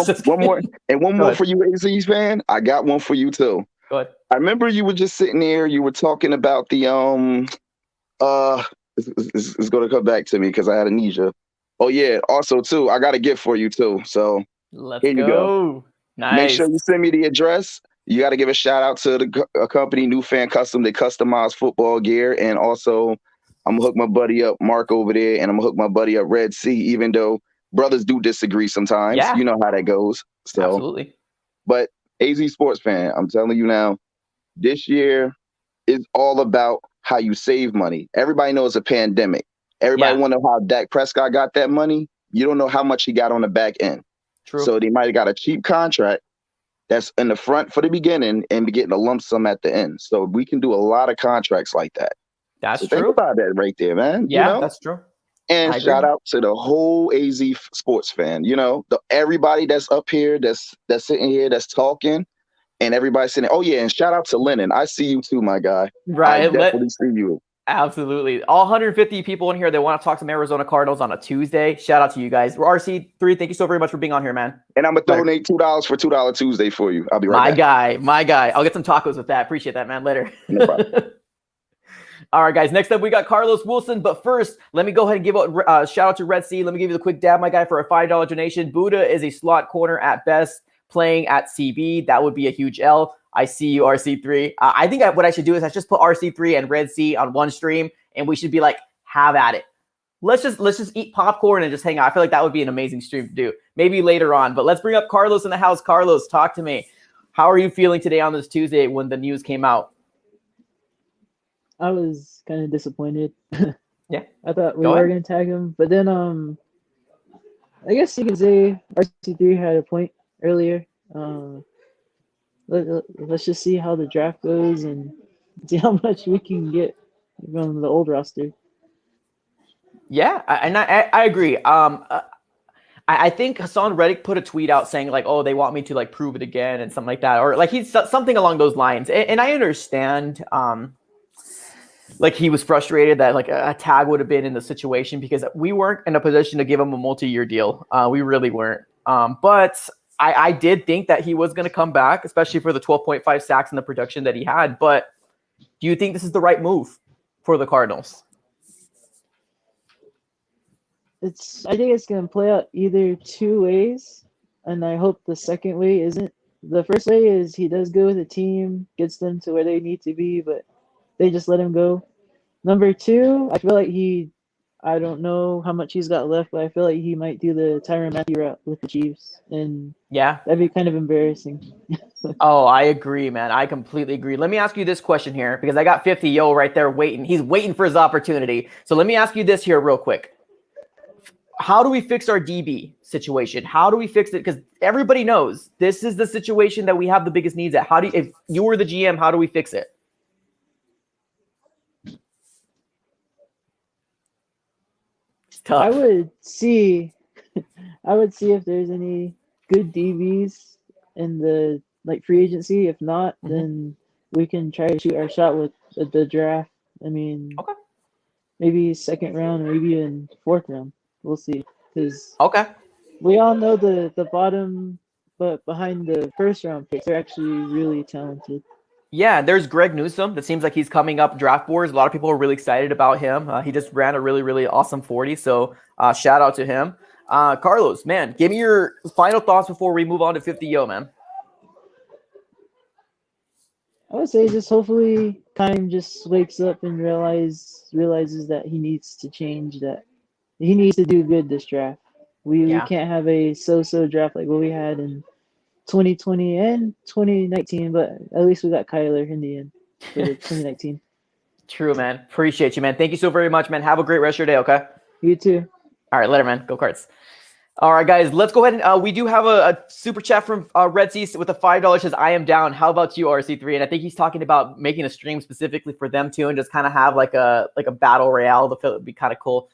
Speaker 6: one more for you, AZ fan. I got one for you too. Go ahead. I remember you were just sitting there. You were talking about the It's going to come back to me because I had amnesia. Oh yeah. Also too, I got a gift for you too. So
Speaker 1: Let's
Speaker 6: here you go.
Speaker 1: Nice.
Speaker 6: Make sure you send me the address. You got to give a shout out to a company, New Fan Custom. They customize football gear, and also I'm gonna hook my buddy up, Mark, over there, and I'm gonna hook my buddy up, Red Sea. Even though brothers do disagree sometimes,
Speaker 1: Yeah.
Speaker 6: you know how that goes. So,
Speaker 1: Absolutely.
Speaker 6: but AZ Sports Fan, I'm telling you now, this year is all about how you save money. Everybody knows a pandemic. Everybody want to know how Dak Prescott got that money. You don't know how much he got on the back end.
Speaker 1: True.
Speaker 6: So they might have got a cheap contract that's in the front for the beginning and be getting a lump sum at the end. So we can do a lot of contracts like that.
Speaker 1: That's
Speaker 6: so
Speaker 1: true.
Speaker 6: Think about that right there, man.
Speaker 1: Yeah,
Speaker 6: you know?
Speaker 1: That's true.
Speaker 6: And shout out to the whole AZ sports fan. You know, everybody that's up here, that's sitting here, that's talking, and everybody saying, "Oh yeah!" And shout out to Lennon. I see you too, my guy.
Speaker 1: Right,
Speaker 6: I definitely see you.
Speaker 1: Absolutely. All 150 people in here that want to talk some Arizona Cardinals on a Tuesday. Shout out to you guys. RC3, thank you so very much for being on here, man.
Speaker 6: And I'm gonna donate $2 for $2 Tuesday for you. I'll be right
Speaker 1: back. My guy. I'll get some tacos with that. Appreciate that, man. Later.
Speaker 6: No problem.
Speaker 1: All right, guys. Next up, we got Carlos Wilson. But first, let me go ahead and give a shout out to Red Sea. Let me give you the quick dab, my guy, for a $5 donation. Buddha is a slot corner at best, playing at CB. That would be a huge L. I see you, RC3. I think what I should do is I just put RC3 and Red Sea on one stream, and we should be like, have at it. Let's just eat popcorn and just hang out. I feel like that would be an amazing stream to do. Maybe later on. But let's bring up Carlos in the house. Carlos, talk to me. How are you feeling today on this Tuesday when the news came out?
Speaker 7: I was kind of disappointed.
Speaker 1: Yeah.
Speaker 7: I thought we were going to tag him. But then I guess you can say RC3 had a point earlier. Let's just see how the draft goes and see how much we can get from the old roster.
Speaker 1: Yeah, and I agree. I think Haason Reddick put a tweet out saying like, "Oh, they want me to like prove it again" and something like that, or like he's something along those lines. And I understand. Like he was frustrated that like a tag would have been in the situation because we weren't in a position to give him a multi-year deal. We really weren't. But I did think that he was going to come back, especially for the 12.5 sacks and the production that he had. But do you think this is the right move for the Cardinals?
Speaker 7: I think it's going to play out either two ways, and I hope the second way isn't. The first way is he does go with the team, gets them to where they need to be, but they just let him go. Number two, I feel like I don't know how much he's got left, but I feel like he might do the Tyrann Mathieu route with the Chiefs, and
Speaker 1: yeah,
Speaker 7: that'd be kind of embarrassing.
Speaker 1: Oh, I agree, man. I completely agree. Let me ask you this question here because I got 50 Yo right there waiting. He's waiting for his opportunity. So let me ask you this here real quick. How do we fix our DB situation? How do we fix it? Because everybody knows this is the situation that we have the biggest needs at. If you were the GM, how do we fix it? It's tough.
Speaker 7: I would see if there's any good DBs in the free agency. If not, then we can try to shoot our shot with the draft. I mean, maybe second round or maybe even fourth round. We'll see. Because we all know the bottom, but behind the first round picks, they're actually really talented.
Speaker 1: Yeah, there's Greg Newsome. That seems like he's coming up draft boards. A lot of people are really excited about him. He just ran a really, really awesome 40. So shout out to him. Carlos, man, give me your final thoughts before we move on to 50 Yo, man.
Speaker 7: I would say just hopefully Kime just wakes up and realizes that he needs to change, that he needs to do good this draft. We can't have a so-so draft like what we had in 2020 and 2019, but at least we got Kyler in the end for 2019.
Speaker 1: True, man. Appreciate you, man. Thank you so very much, man. Have a great rest of your day, okay?
Speaker 7: You too.
Speaker 1: All right, later, man. Go Cards. All right, guys, let's go ahead and we do have a super chat from Red Sea with a $5 says, I am down. How about you, RC3? And I think he's talking about making a stream specifically for them too and just kind of have like a battle royale. The would be kind of cool.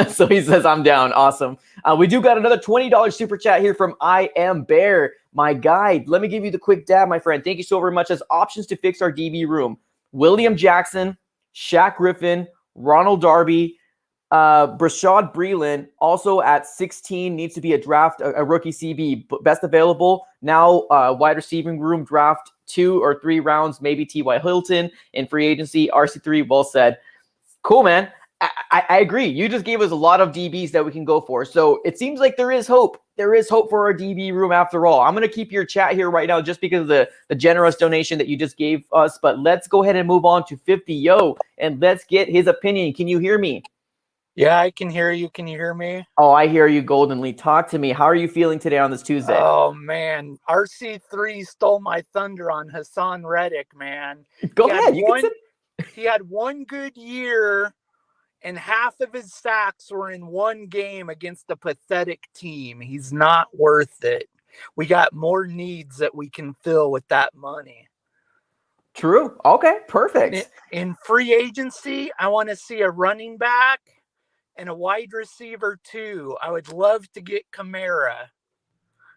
Speaker 1: So he says, I'm down. Awesome. We do got another $20 super chat here from I Am Bear, my guide. Let me give you the quick dab, my friend. Thank you so very much. As options to fix our DB room, William Jackson, Shaq Griffin, Ronald Darby, Brashad Breeland, also at 16, needs to be a rookie CB, best available. Now, wide receiving room draft 2 or 3 rounds, maybe T.Y. Hilton in free agency. RC3, well said. Cool, man. I agree. You just gave us a lot of DBs that we can go for. So it seems like there is hope. There is hope for our DB room after all. I'm going to keep your chat here right now just because of the generous donation that you just gave us. But let's go ahead and move on to 50 Yo, and let's get his opinion. Can you hear me?
Speaker 8: Yeah, I can hear you. Can you hear me?
Speaker 1: Oh, I hear you, Goldenly. Talk to me. How are you feeling today on this Tuesday?
Speaker 8: Oh, man. RC3 stole my thunder on Haason Reddick, man.
Speaker 1: Go ahead.
Speaker 8: He had one good year, and half of his sacks were in one game against a pathetic team. He's not worth it. We got more needs that we can fill with that money.
Speaker 1: True. Okay, perfect.
Speaker 8: In free agency, I want to see a running back and a wide receiver too. I would love to get Kamara.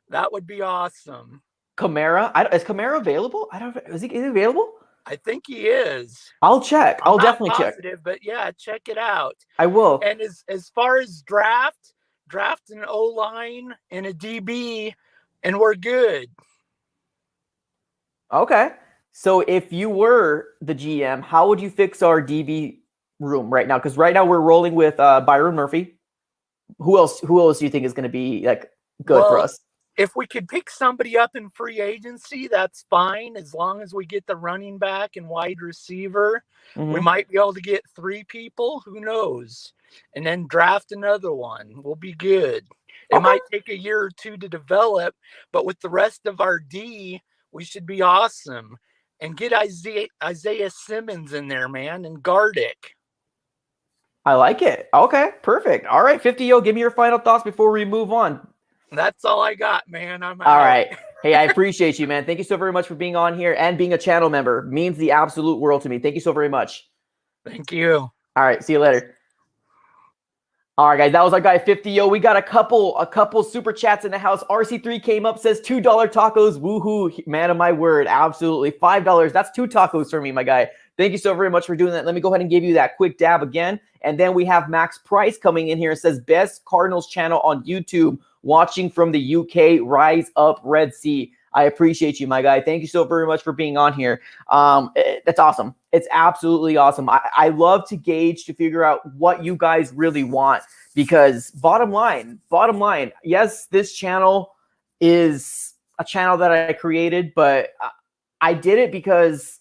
Speaker 8: That would be awesome.
Speaker 1: Kamara? Is Kamara available? Is he available?
Speaker 8: I think he is.
Speaker 1: I'll check. I'll definitely check.
Speaker 8: But yeah, check it out.
Speaker 1: I will.
Speaker 8: And as far as draft an O-line and a DB, and we're good.
Speaker 1: Okay. So if you were the GM, how would you fix our DB room right now? Because right now we're rolling with Byron Murphy. Who else do you think is going to be good for us?
Speaker 8: If we could pick somebody up in free agency, that's fine. As long as we get the running back and wide receiver, we might be able to get 3 people. Who knows? And then draft another one. We'll be good. It might take a year or 2 to develop, but with the rest of our D, we should be awesome. And get Isaiah Simmons in there, man, and Gardick.
Speaker 1: I like it. Okay, perfect. All right, 50 Yo, give me your final thoughts before we move on.
Speaker 8: That's all I got, man. I'm out.
Speaker 1: All right. Hey, I appreciate you, man. Thank you so very much for being on here and being a channel member. Means the absolute world to me. Thank you so very much.
Speaker 8: Thank you.
Speaker 1: All right, see you later. All right, guys, that was our guy 50 Yo. We got a couple super chats in the house. RC3 came up, says $2 tacos. Woohoo, man of my word. Absolutely. $5. That's 2 tacos for me, my guy. Thank you so very much for doing that. Let me go ahead and give you that quick dab again. And then we have Max Price coming in here. It says best Cardinals channel on YouTube, watching from the UK. Rise up, Red Sea. I appreciate you, my guy. Thank you so very much for being on here. That's awesome. It's absolutely awesome. I love to gauge to figure out what you guys really want, because bottom line, yes, this channel is a channel that I created, but I did it because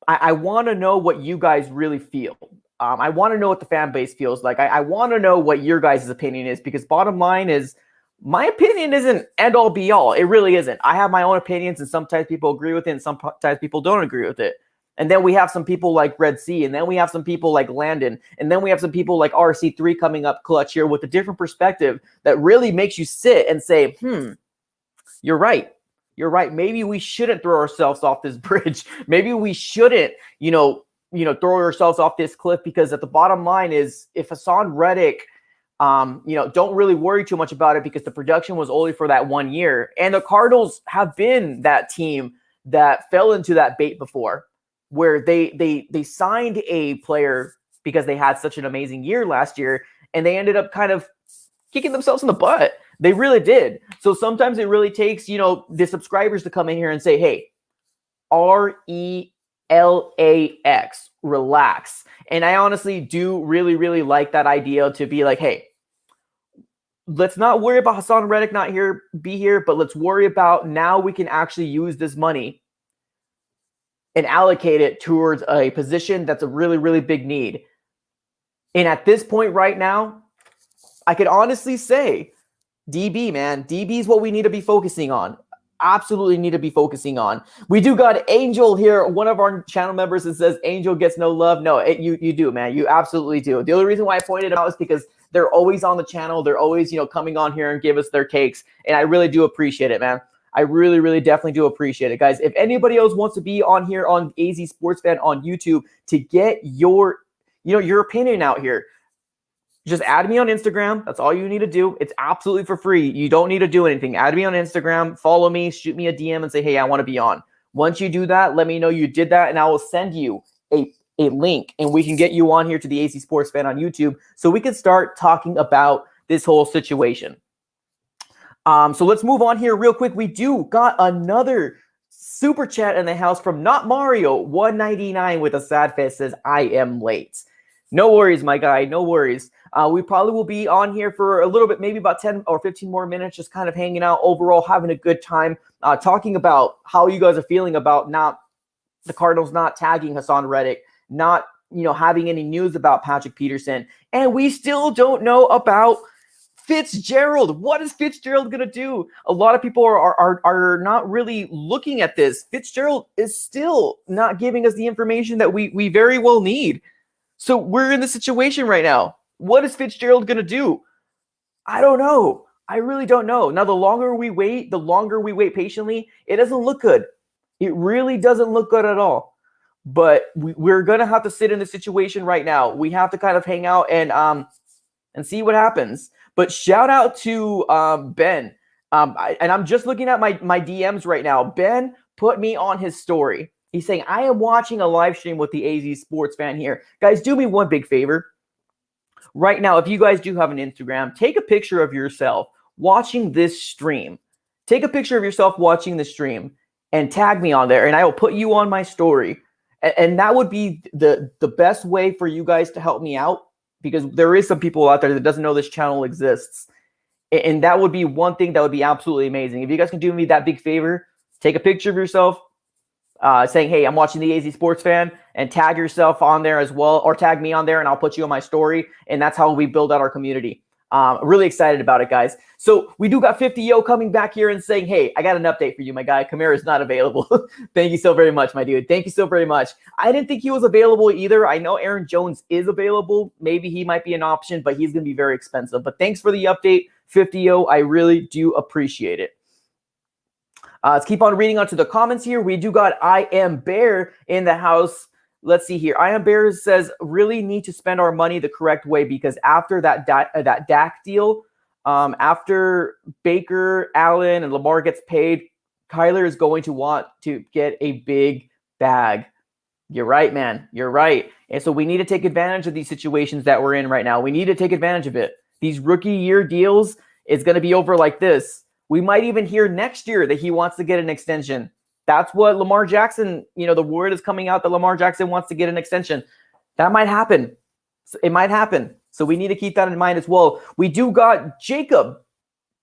Speaker 1: I want to know what you guys really feel. I want to know what the fan base feels like. I want to know what your guys' opinion is, because bottom line is, my opinion isn't end all be all. It really isn't. I have my own opinions, and sometimes people agree with it and sometimes people don't agree with it. And then we have some people like Red Sea, and then we have some people like Landon, and then we have some people like RC3 coming up clutch here with a different perspective that really makes you sit and say, you're right. You're right. Maybe we shouldn't throw ourselves off this bridge. Maybe we shouldn't, throw ourselves off this cliff, because at the bottom line is, if Haason Reddick, don't really worry too much about it, because the production was only for that 1 year. And the Cardinals have been that team that fell into that bait before, where they signed a player because they had such an amazing year last year, and they ended up kind of kicking themselves in the butt. They really did. So sometimes it really takes, the subscribers to come in here and say, hey, RELAX, relax. And I honestly do really, really like that idea to be like, hey, let's not worry about Haason Reddick not be here, but let's worry about now we can actually use this money and allocate it towards a position that's a really, really big need. And at this point right now, I could honestly say DB, man. DB is what we need to be focusing on. Absolutely need to be focusing on. We do got Angel here, one of our channel members, that says Angel gets no love. No, you do, man. You absolutely do. The only reason why I pointed it out is because they're always on the channel. They're always, coming on here and give us their takes. And I really do appreciate it, man. I really, really definitely do appreciate it, guys. If anybody else wants to be on here on AZ Sports Fan on YouTube to get your opinion out here, just add me on Instagram. That's all you need to do. It's absolutely for free. You don't need to do anything. Add me on Instagram, follow me, shoot me a DM and say, hey, I want to be on. Once you do that, let me know you did that, and I will send you a a link and we can get you on here to the AC Sports Fan on YouTube so we can start talking about this whole situation. So let's move on here real quick. We do got another super chat in the house from Not Mario 199 with a sad face, says, I am late. No worries, my guy. No worries. We probably will be on here for a little bit, maybe about 10 or 15 more minutes, just kind of hanging out overall, having a good time, talking about how you guys are feeling about the Cardinals not tagging Haason Reddick, not, having any news about Patrick Peterson. And we still don't know about Fitzgerald. What is Fitzgerald going to do? A lot of people are not really looking at this. Fitzgerald is still not giving us the information that we very well need. So we're in the situation right now. What is Fitzgerald going to do? I don't know. I really don't know. Now, the longer we wait patiently, it doesn't look good. It really doesn't look good at all. But we're going to have to sit in the situation right now. We have to kind of hang out and see what happens. But shout out to Ben. And I'm just looking at my DMs right now. Ben put me on his story. He's saying, I am watching a live stream with the AZ Sports Fan here. Guys, do me one big favor. Right now, if you guys do have an Instagram, take a picture of yourself watching this stream. Take a picture of yourself watching the stream and tag me on there, and I will put you on my story. And that would be the best way for you guys to help me out, because there is some people out there that doesn't know this channel exists. And that would be one thing that would be absolutely amazing. If you guys can do me that big favor, take a picture of yourself, saying, hey, I'm watching the AZ Sports Fan, and tag yourself on there as well, or tag me on there and I'll put you on my story. And that's how we build out our community. Really excited about it, guys. So we do got 50 Yo coming back here and saying, hey, I got an update for you, my guy. Kamara is not available. Thank you so very much, my dude. Thank you so very much. I didn't think he was available either. I know Aaron Jones is available. Maybe he might be an option, but he's going to be very expensive. But thanks for the update, 50 Yo. I really do appreciate it. Let's keep on reading on to the comments here. We do got I Am Bear in the house. Let's see here. I Am Bear says, really need to spend our money the correct way, because after that Dak deal, after Baker, Allen, and Lamar gets paid, Kyler is going to want to get a big bag. You're right, man. You're right. And so we need to take advantage of these situations that we're in right now. We need to take advantage of it. These rookie year deals, it's going to be over like this. We might even hear next year that he wants to get an extension. That's what Lamar Jackson, the word is coming out that Lamar Jackson wants to get an extension. That might happen. It might happen. So we need to keep that in mind as well. We do got Jacob.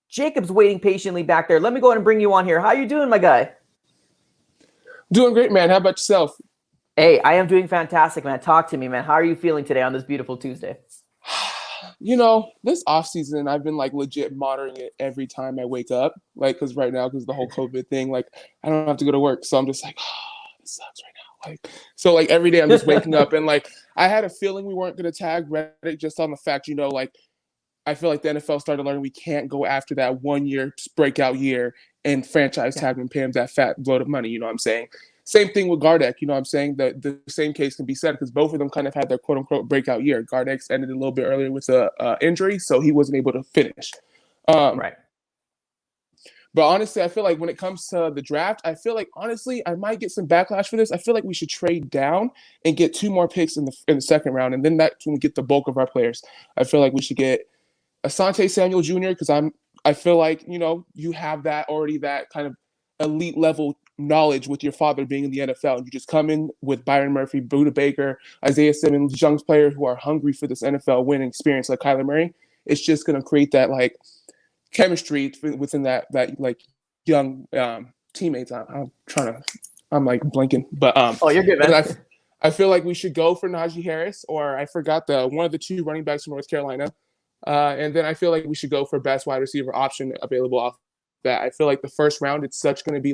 Speaker 1: Jacob's waiting patiently back there. Let me go ahead and bring you on here. How you doing, my guy?
Speaker 9: Doing great, man. How about yourself?
Speaker 1: Hey, I am doing fantastic, man. Talk to me, man. How are you feeling today on this beautiful Tuesday?
Speaker 9: This off season, I've been legit monitoring it every time I wake up. Because right now, because the whole COVID thing, I don't have to go to work. So I'm just this sucks right now. So every day I'm just waking up and I had a feeling we weren't going to tag Reddick just on the fact, I feel like the NFL started learning we can't go after that 1 year breakout year and franchise tag and pay him that fat load of money. You know what I'm saying? Same thing with Gardeck, you know what I'm saying? The same case can be said because both of them kind of had their quote-unquote breakout year. Gardeck's ended a little bit earlier with a injury, so he wasn't able to finish.
Speaker 1: Right.
Speaker 9: But honestly, I feel like when it comes to the draft, I feel like, honestly, I might get some backlash for this. I feel like we should trade down and get 2 more picks in the second round, and then that's when we get the bulk of our players. I feel like we should get Asante Samuel Jr. because I feel like, you have that kind of elite level knowledge with your father being in the NFL, and you just come in with Byron Murphy, Buda Baker, Isaiah Simmons, young players who are hungry for this NFL win experience like Kyler Murray. It's just going to create that chemistry within that young teammates. I'm blanking, but
Speaker 1: oh, you're good, man.
Speaker 9: I feel like we should go for Najee Harris, or I forgot one of the 2 running backs from North Carolina, and then I feel like we should go for best wide receiver option available off that. I feel like the first round it's such going to be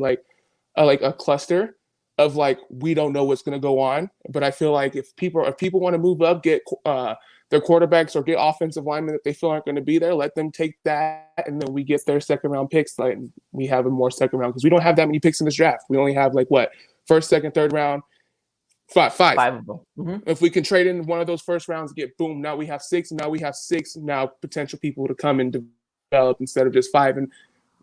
Speaker 9: a cluster of we don't know what's going to go on, but I feel like if people want to move up, get their quarterbacks or get offensive linemen that they feel aren't going to be there, let them take that, and then we get their second round picks. We have a more second round because we don't have that many picks in this draft. We only have first, second, third round, five
Speaker 1: of them. Mm-hmm.
Speaker 9: If we can trade in one of those first rounds, get boom. Now we have 6. And now we have 6 potential people to come and develop instead of just 5 and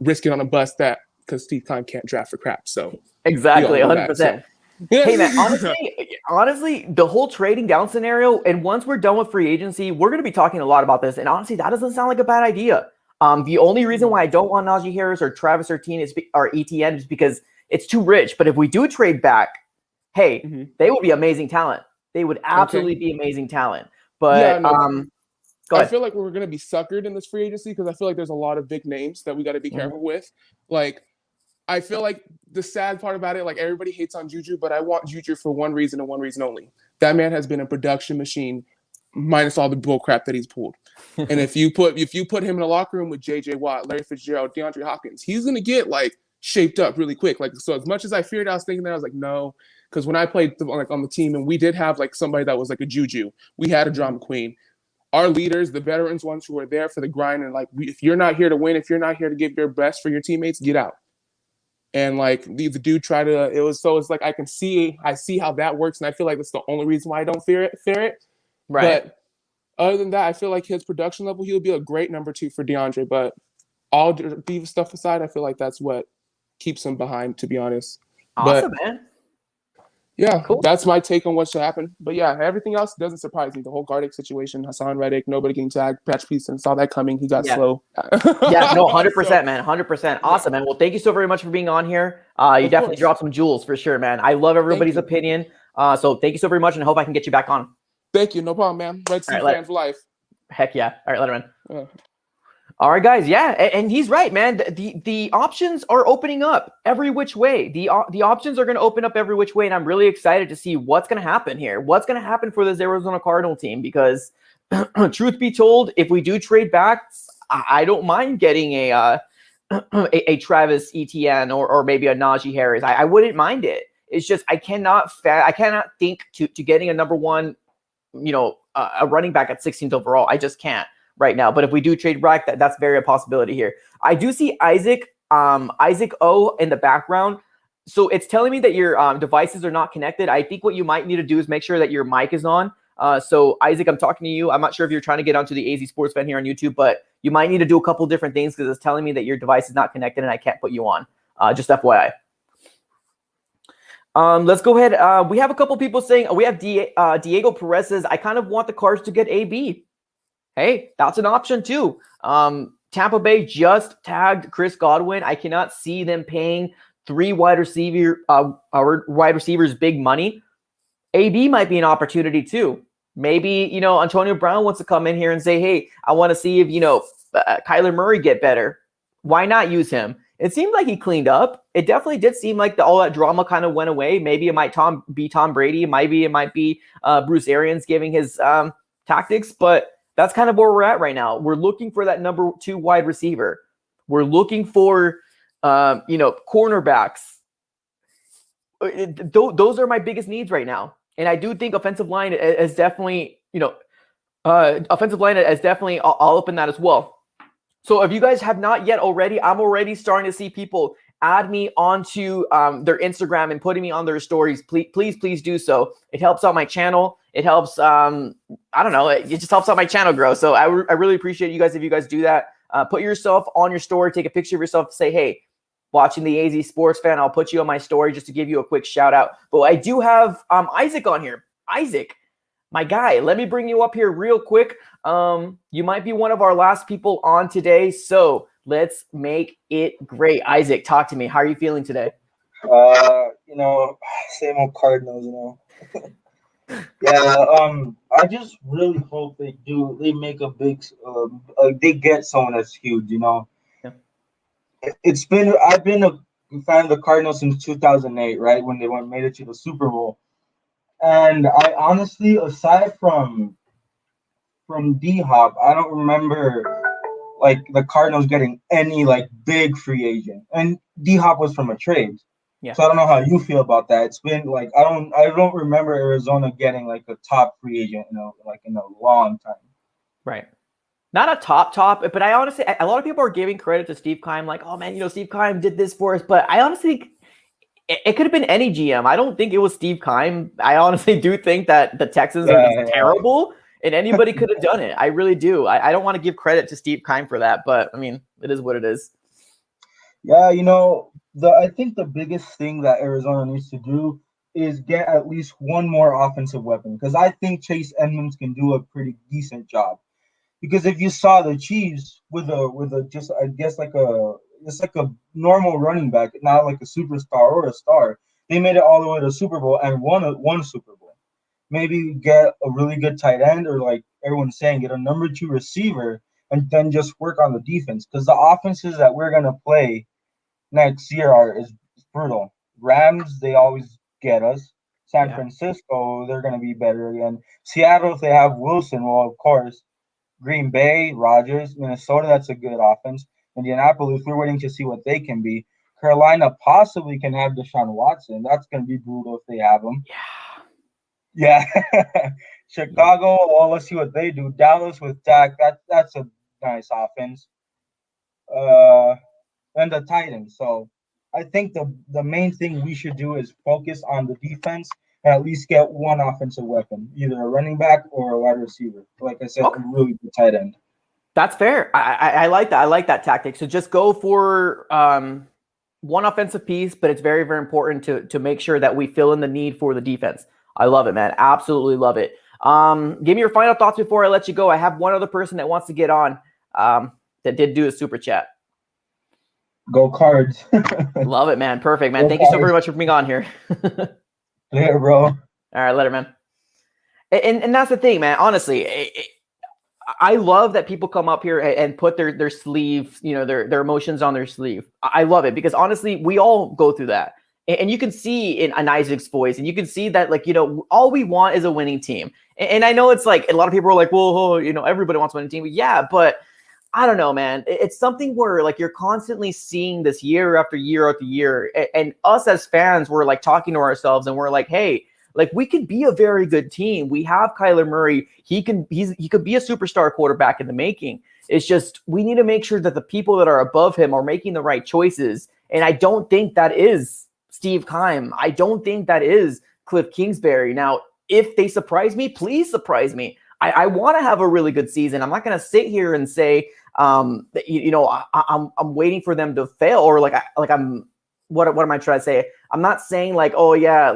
Speaker 9: risk it on a bust that because Steve Keim can't draft for crap. So
Speaker 1: exactly, 100%. Hey man, honestly, the whole trading down scenario, and once we're done with free agency, we're going to be talking a lot about this. And honestly, that doesn't sound like a bad idea. The only reason why I don't want Najee Harris or Travis or Etienne is because it's too rich. But if we do trade back, hey, they would be amazing talent. They would absolutely be amazing talent. But go ahead.
Speaker 9: I feel like we're going to be suckered in this free agency because I feel like there's a lot of big names that we got to be careful with. Like, I feel like the sad part about it, like everybody hates on Juju, but I want Juju for one reason and one reason only. That man has been a production machine, minus all the bull crap that he's pulled. And if you put him in a locker room with J.J. Watt, Larry Fitzgerald, DeAndre Hopkins, he's going to get like shaped up really quick. Like, so as much as I feared, I was thinking that I was like, no, because when I played on the team and we did have like somebody that was like a Juju, we had a drama queen. Our leaders, the veterans, ones who are there for the grind, and like, if you're not here to win, if you're not here to give your best for your teammates, get out. And like the dude tried to, it's like I see how that works, and I feel like that's the only reason why I don't fear it.
Speaker 1: Right.
Speaker 9: But other than that, I feel like his production level, he'll be a great number 2 for DeAndre. But all diva stuff aside, I feel like that's what keeps him behind, to be honest.
Speaker 1: Awesome, man.
Speaker 9: Yeah,
Speaker 1: cool.
Speaker 9: That's my take on what should happen. But yeah, everything else doesn't surprise me. The whole Gardick situation, Haason Reddick, nobody getting tagged. Patch Peterson saw that coming. He got slow.
Speaker 1: Yeah, no, 100%, man. 100%. Awesome, man. Well, thank you so very much for being on here. You definitely dropped some jewels for sure, man. I love everybody's opinion. So thank you so very much, and I hope I can get you back on.
Speaker 9: Thank you. No problem, man. Red Sea fan for life.
Speaker 1: Heck yeah. All right, later, man. All right, guys. Yeah, and he's right, man. The options are opening up every which way. The options are going to open up every which way, and I'm really excited to see what's going to happen here. What's going to happen for this Arizona Cardinal team? Because truth be told, if we do trade back, I don't mind getting a Travis Etienne or maybe a Najee Harris. I wouldn't mind it. It's just I cannot think to getting a number one, a running back at 16th overall. I just can't right now. But if we do trade back, that's very a possibility here. I do see Isaac O in the background. So it's telling me that your devices are not connected. I think what you might need to do is make sure that your mic is on. So Isaac, I'm talking to you. I'm not sure if you're trying to get onto the AZ Sports Fan here on YouTube, but you might need to do a couple different things because it's telling me that your device is not connected and I can't put you on. Just FYI. Let's go ahead. We have a couple people saying we have Diego Perez says, I kind of want the Cards to get AB. Hey, that's an option too. Tampa Bay just tagged Chris Godwin. I cannot see them paying 3 wide receivers big money. AB might be an opportunity too. Maybe, Antonio Brown wants to come in here and say, hey, I want to see if, Kyler Murray get better. Why not use him? It seemed like he cleaned up. It definitely did seem like all that drama kind of went away. Maybe it might be Tom Brady. Maybe it might be Bruce Arians giving his tactics, but that's kind of where we're at right now. We're looking for that number 2 wide receiver. We're looking for, cornerbacks. Those are my biggest needs right now. And I do think offensive line is definitely, all up in that as well. So if you guys have not yet already, I'm already starting to see people add me onto their Instagram and putting me on their stories. Please do so. It helps out my channel. It helps, it just helps out my channel grow. So I really appreciate you guys if you guys do that. Put yourself on your story, take a picture of yourself, say, hey, watching the AZ Sports Fan, I'll put you on my story just to give you a quick shout out. But I do have Isaac on here. Isaac, my guy, let me bring you up here real quick. You might be one of our last people on today, so let's make it great. Isaac, talk to me. How are you feeling today?
Speaker 10: Same old Cardinals, Yeah, I just really hope they make a big, they get someone that's huge, Yeah. I've been a fan of the Cardinals since 2008, right, when they made it to the Super Bowl. And I honestly, aside from D-Hop, I don't remember the Cardinals getting any big free agent. And D-Hop was from a trade.
Speaker 1: Yeah.
Speaker 10: So I don't know how you feel about that. It's been I don't remember Arizona getting a top free agent in a long time.
Speaker 1: Right. Not a top, but I honestly, a lot of people are giving credit to Steve Keim, like, oh man, Steve Keim did this for us. But I honestly think it could have been any GM. I don't think it was Steve Keim. I honestly do think that the Texans are terrible, and anybody could have done it. I really do. I don't want to give credit to Steve Keim for that, but I mean, it is what it is.
Speaker 10: Yeah, I think the biggest thing that Arizona needs to do is get at least one more offensive weapon, because I think Chase Edmonds can do a pretty decent job. Because if you saw the Chiefs with a just I guess like a normal running back, not like a superstar or a star, they made it all the way to the Super Bowl and won Super Bowl. Maybe get a really good tight end, or like everyone's saying, get a number 2 receiver, and then just work on the defense. Because the offenses that we're gonna play next year is brutal. Rams, they always get us. San Francisco, they're gonna be better again. Seattle, if they have Wilson, well, of course. Green Bay, Rodgers, Minnesota, that's a good offense. Indianapolis, we're waiting to see what they can be. Carolina possibly can have Deshaun Watson. That's going to be brutal if they have him. Yeah. Chicago, well, let's see what they do. Dallas with Dak, that's a nice offense. And the Titans. So I think the main thing we should do is focus on the defense and at least get one offensive weapon, either a running back or a wide receiver. Like I said, a really good tight end.
Speaker 1: That's fair. I like that. I like that tactic. So just go for one offensive piece, but it's very, very important to make sure that we fill in the need for the defense. I love it, man. Absolutely love it. Give me your final thoughts before I let you go. I have one other person that wants to get on that did do a super chat.
Speaker 10: Go Cards.
Speaker 1: Love it, man. Perfect, man.
Speaker 10: Go
Speaker 1: Thank you so
Speaker 10: Cards.
Speaker 1: very much for being on here.
Speaker 10: Yeah, bro.
Speaker 1: All right, later, man. And that's the thing, man. Honestly, I love that people come up here and put their sleeve, their emotions on their sleeve. I love it because honestly, we all go through that. And you can see in Isaac's voice, and you can see that, all we want is a winning team. And I know it's like a lot of people are like, well, everybody wants a winning team. Yeah, but I don't know, man. It's something where you're constantly seeing this year after year after year. And us as fans, we're talking to ourselves and we're like, hey, we could be a very good team. We have Kyler Murray. He could be a superstar quarterback in the making. It's just we need to make sure that the people that are above him are making the right choices. And I don't think that is Steve Keim. I don't think that is Cliff Kingsbury. Now, if they surprise me, please surprise me. I want to have a really good season. I'm not going to sit here and say, I'm waiting for them to fail, or what am I trying to say? I'm not saying oh yeah,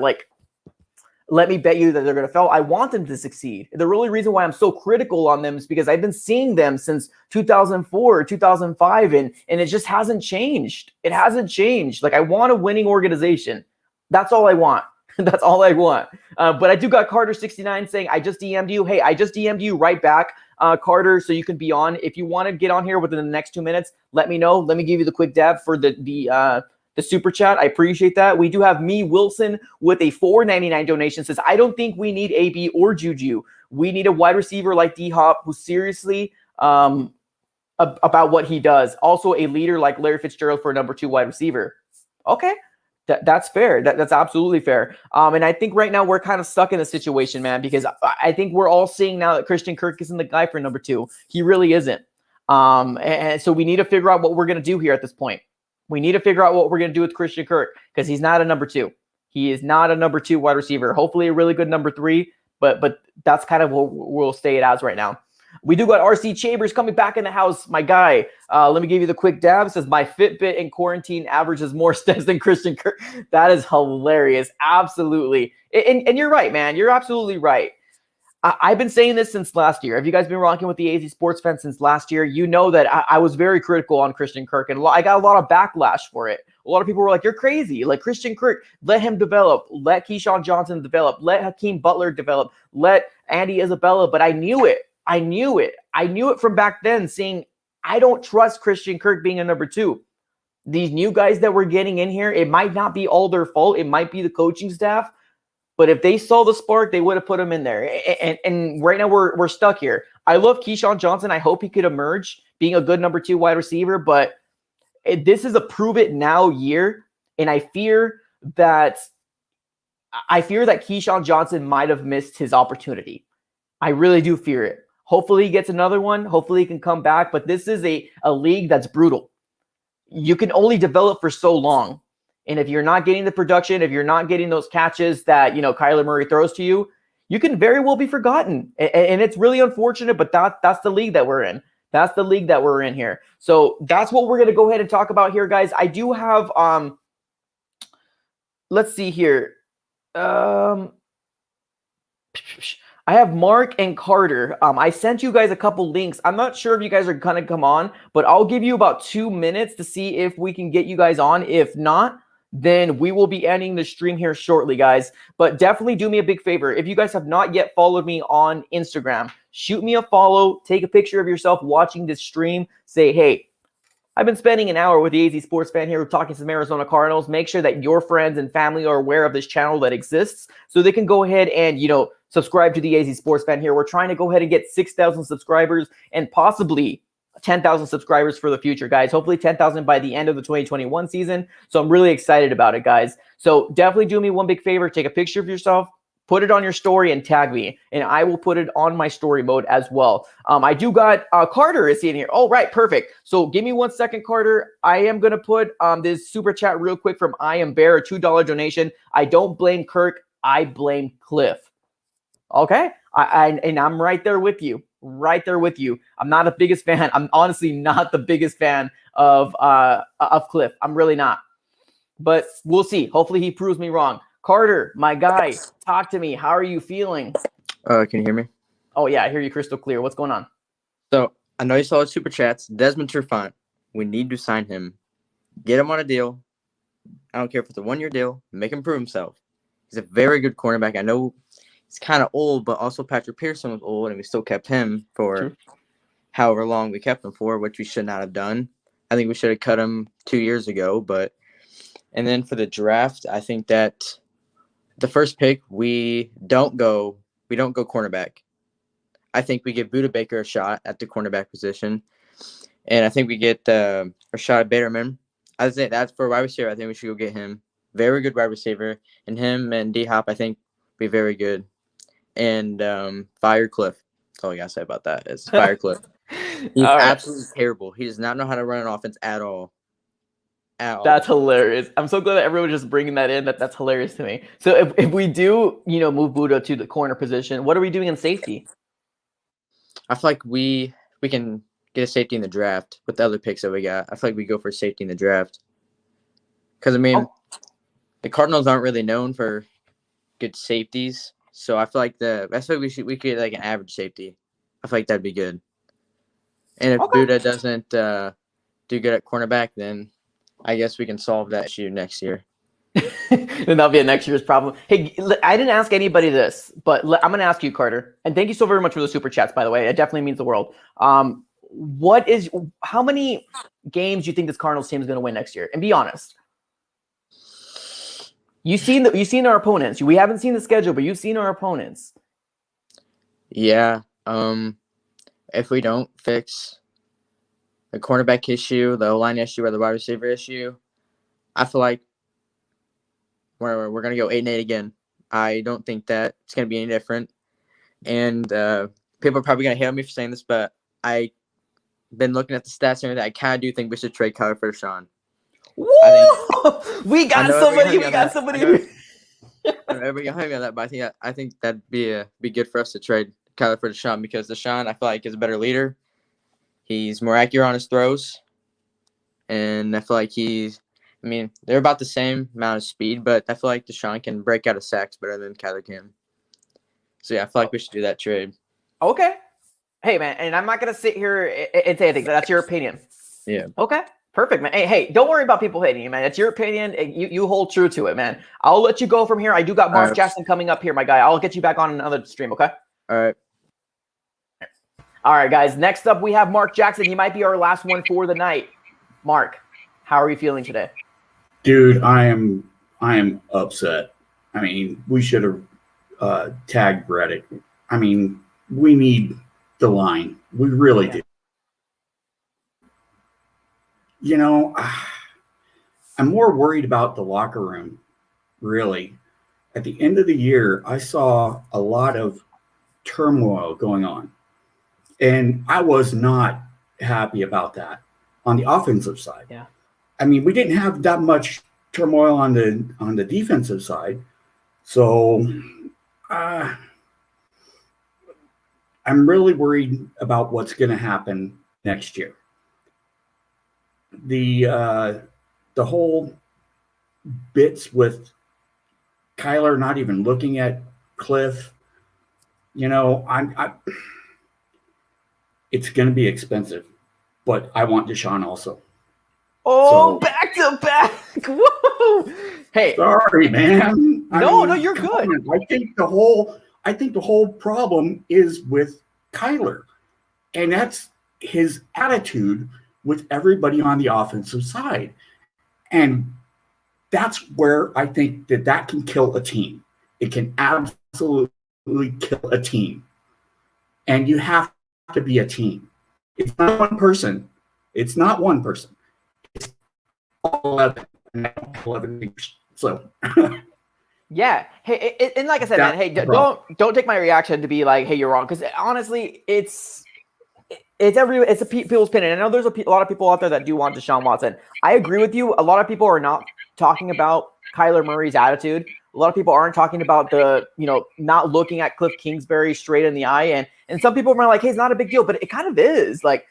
Speaker 1: let me bet you that they're going to fail. I want them to succeed. The really reason why I'm so critical on them is because I've been seeing them since 2004, 2005, and it just hasn't changed. It hasn't changed. I want a winning organization. That's all I want. That's all I want. But I do got Carter69 saying, I just DM'd you. Hey, I just DM'd you right back, Carter, so you can be on. If you want to get on here within the next 2 minutes, let me know. Let me give you the quick dab for the super chat. I appreciate that. We do have Me Wilson with a $4.99 donation. Says, I don't think we need AB or Juju. We need a wide receiver like D-Hop who's seriously about what he does. Also a leader like Larry Fitzgerald for a number 2 wide receiver. Okay. That's fair. That's absolutely fair. And I think right now we're kind of stuck in a situation, man, because I think we're all seeing now that Christian Kirk isn't the guy for number 2. He really isn't. And so we need to figure out what we're going to do here at this point. We need to figure out what we're going to do with Christian Kirk because he's not a number 2. He is not a number 2 wide receiver. Hopefully a really good number 3, but that's kind of what we'll stay it as right now. We do got RC Chambers coming back in the house, my guy. Let me give you the quick dab. It says, my Fitbit in quarantine averages more steps than Christian Kirk. That is hilarious. Absolutely. And you're right, man. You're absolutely right. I've been saying this since last year. Have you guys been rocking with the AZ Sports Fans since last year? You know that I was very critical on Christian Kirk, and I got a lot of backlash for it. A lot of people were like, you're crazy. Christian Kirk, let him develop. Let Keyshawn Johnson develop. Let Hakeem Butler develop. Let Andy Isabella. But I knew it. I knew it from back then, saying I don't trust Christian Kirk being a number 2. These new guys that we're getting in here, it might not be all their fault. It might be the coaching staff. But if they saw the spark, they would have put him in there. And right now we're stuck here. I love Keyshawn Johnson. I hope he could emerge being a good number 2 wide receiver. But this is a prove it now year. And I fear that Keyshawn Johnson might have missed his opportunity. I really do fear it. Hopefully he gets another one. Hopefully he can come back. But this is a league that's brutal. You can only develop for so long. And if you're not getting the production, if you're not getting those catches that, Kyler Murray throws to you, you can very well be forgotten. And it's really unfortunate, but that's the league that we're in. That's the league that we're in here. So that's what we're going to go ahead and talk about here, guys. I do have, let's see here. I have Mark and Carter. I sent you guys a couple links. I'm not sure if you guys are gonna come on, but I'll give you about 2 minutes to see if we can get you guys on. If not, then we will be ending the stream here shortly, guys. But definitely do me a big favor. If you guys have not yet followed me on Instagram, shoot me a follow, take a picture of yourself watching this stream, say, hey, I've been spending an hour with the AZ Sports Fan here talking some Arizona Cardinals. Make sure that your friends and family are aware of this channel that exists so they can go ahead and, subscribe to the AZ Sports Fan here. We're trying to go ahead and get 6,000 subscribers and possibly 10,000 subscribers for the future, guys. Hopefully 10,000 by the end of the 2021 season. So I'm really excited about it, guys. So definitely do me one big favor. Take a picture of yourself, put it on your story, and tag me, and I will put it on my story mode as well. I do got Carter is in here. Oh, right, perfect. So give me 1 second, Carter. I am gonna put this super chat real quick from I Am Bear, a $2 donation. I don't blame Kirk, I blame Cliff. Okay, and I'm right there with you. Right there with you. I'm not the biggest fan. I'm honestly not the biggest fan of Cliff. I'm really not. But we'll see. Hopefully he proves me wrong. Carter, my guy, talk to me. How are you feeling?
Speaker 11: Can you hear me?
Speaker 1: Oh, yeah, I hear you crystal clear. What's going on?
Speaker 11: So, I know you saw his super chats. Desmond Trufant, we need to sign him. Get him on a deal. I don't care if it's a 1-year deal. Make him prove himself. He's a very good cornerback. I know he's kind of old, but also Patrick Peterson was old, and we still kept him for however long we kept him for, which we should not have done. I think we should have cut him 2 years ago. And then for the draft, I think that the first pick, we don't go cornerback. I think we give Buda Baker a shot at the cornerback position. And I think we get a shot at Baderman. I think that's for wide receiver. I think we should go get him. Very good wide receiver. And him and D-Hop, I think, be very good. And fire Cliff. That's all I got to say about that is fire Cliff. He's absolutely terrible. He does not know how to run an offense at all.
Speaker 1: That's hilarious. I'm so glad that everyone was just bringing that in. That's hilarious to me. So if we do, move Buda to the corner position, what are we doing in safety?
Speaker 11: I feel like we can get a safety in the draft with the other picks that we got. I feel like we go for safety in the draft. Because, the Cardinals aren't really known for good safeties. So I feel like we could get like an average safety. I feel like that'd be good. And if Buda doesn't do good at cornerback, then I guess we can solve that issue next year.
Speaker 1: Then that'll be a next year's problem. Hey, I didn't ask anybody this, but I'm going to ask you, Carter. And thank you so very much for the super chats, by the way. It definitely means the world. How many games do you think this Cardinals team is going to win next year? And be honest. You've seen our opponents. We haven't seen the schedule, but you've seen our opponents.
Speaker 11: Yeah. If we don't fix the cornerback issue, the O-line issue, or the wide receiver issue, I feel like we're going to go 8-8 again. I don't think that it's going to be any different. And people are probably going to hate me for saying this, but I've been looking at the stats and everything. I kind of do think we should trade Kyler for Deshaun.
Speaker 1: We got somebody. We got somebody.
Speaker 11: Everybody got me on that, but I think that'd be good for us to trade Kyler for Deshaun because Deshaun, I feel like, is a better leader. He's more accurate on his throws, and I feel like they're about the same amount of speed, but I feel like Deshaun can break out of sacks better than Kyler can. So yeah, I feel like we should do that trade.
Speaker 1: Okay. Hey man, and I'm not gonna sit here and say anything. That's your opinion.
Speaker 11: Yeah.
Speaker 1: Okay. Perfect, man. Hey, don't worry about people hating you, man. It's your opinion. You hold true to it, man. I'll let you go from here. I do got Mark Jackson coming up here, my guy. I'll get you back on another stream, okay?
Speaker 11: All right.
Speaker 1: All right, guys. Next up, we have Mark Jackson. He might be our last one for the night. Mark, how are you feeling today?
Speaker 12: Dude, I am upset. We should have tagged Reddick. We need the line. We really do. I'm more worried about the locker room, really. At the end of the year, I saw a lot of turmoil going on, and I was not happy about that on the offensive side.
Speaker 1: Yeah.
Speaker 12: We didn't have that much turmoil on the defensive side. So I'm really worried about what's going to happen next year. The whole bits with Kyler not even looking at Cliff. You know, it's going to be expensive, but I want Deshaun also.
Speaker 1: Oh, back to back. Whoa. Hey,
Speaker 12: sorry, man.
Speaker 1: No, you're good.
Speaker 12: I think the whole problem is with Kyler, and that's his attitude with everybody on the offensive side, and that's where I think that can kill a team. It can absolutely kill a team, and you have to be a team. It's not one person. It's not one person. It's all 11 fingers. So
Speaker 1: yeah. Hey, and like I said, man, hey, don't take my reaction to be like, hey, you're wrong, because honestly, it's people's opinion. I know there's a lot of people out there that do want Deshaun Watson. I agree with you. A lot of people are not talking about Kyler Murray's attitude. A lot of people aren't talking about not looking at Cliff Kingsbury straight in the eye, and some people are like, hey, it's not a big deal, but it kind of is. Like,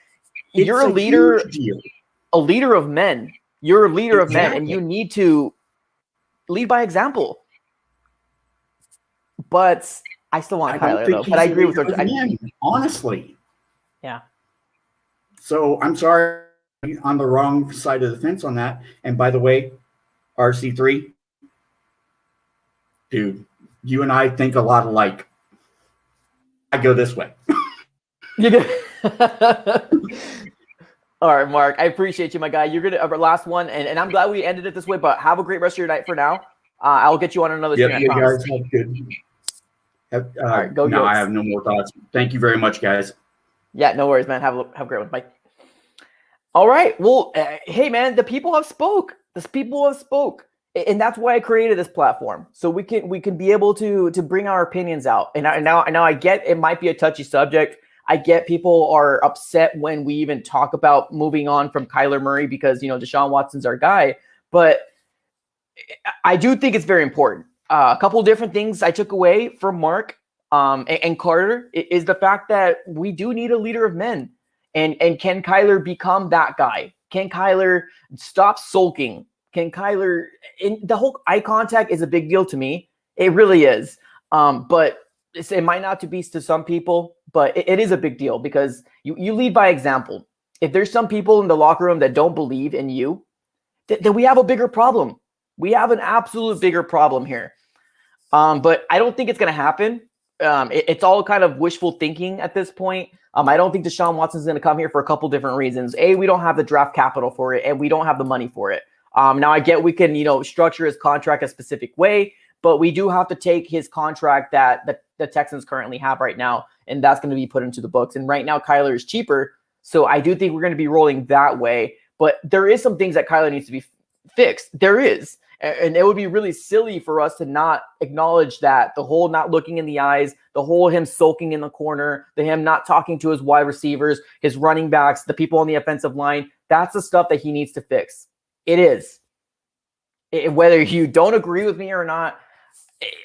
Speaker 1: you're a leader of men. You're a leader of men, and you need to lead by example. But I still want Kyler, though. But I agree with what
Speaker 12: honestly.
Speaker 1: Yeah.
Speaker 12: So I'm sorry, on the wrong side of the fence on that. And by the way, RC3, dude, you and I think a lot alike. I go this way.
Speaker 1: You go. All right, Mark, I appreciate you, my guy. You're gonna our last one, and I'm glad we ended it this way. But have a great rest of your night for now. I'll get you on another stream.
Speaker 12: You guys have good.
Speaker 1: All right, go.
Speaker 12: No, I have no more thoughts. Thank you very much, guys.
Speaker 1: Yeah, no worries, man. Have a great one. Bye. All right. Well, hey, man, the people have spoke. The people have spoke, and that's why I created this platform, so we can be able to bring our opinions out. And now I get it might be a touchy subject. I get people are upset when we even talk about moving on from Kyler Murray because, Deshaun Watson's our guy. But I do think it's very important. A couple of different things I took away from Mark and Carter is the fact that we do need a leader of men. And can Kyler become that guy? Can Kyler stop sulking? Can Kyler – the whole eye contact is a big deal to me. It really is. But it might not be to some people, but it is a big deal because you lead by example. If there's some people in the locker room that don't believe in you, then we have a bigger problem. We have an absolute bigger problem here. But I don't think it's going to happen. It's all kind of wishful thinking at this point. I don't think Deshaun Watson is going to come here for a couple different reasons. A, we don't have the draft capital for it, and we don't have the money for it. Now I get we can, structure his contract a specific way, but we do have to take his contract that the Texans currently have right now, and that's going to be put into the books. And right now, Kyler is cheaper, so I do think we're going to be rolling that way. But there is some things that Kyler needs to be fixed. There is. And it would be really silly for us to not acknowledge that. The whole not looking in the eyes, the whole him sulking in the corner, the him not talking to his wide receivers, his running backs, the people on the offensive line, that's the stuff that he needs to fix. It is. Whether you don't agree with me or not,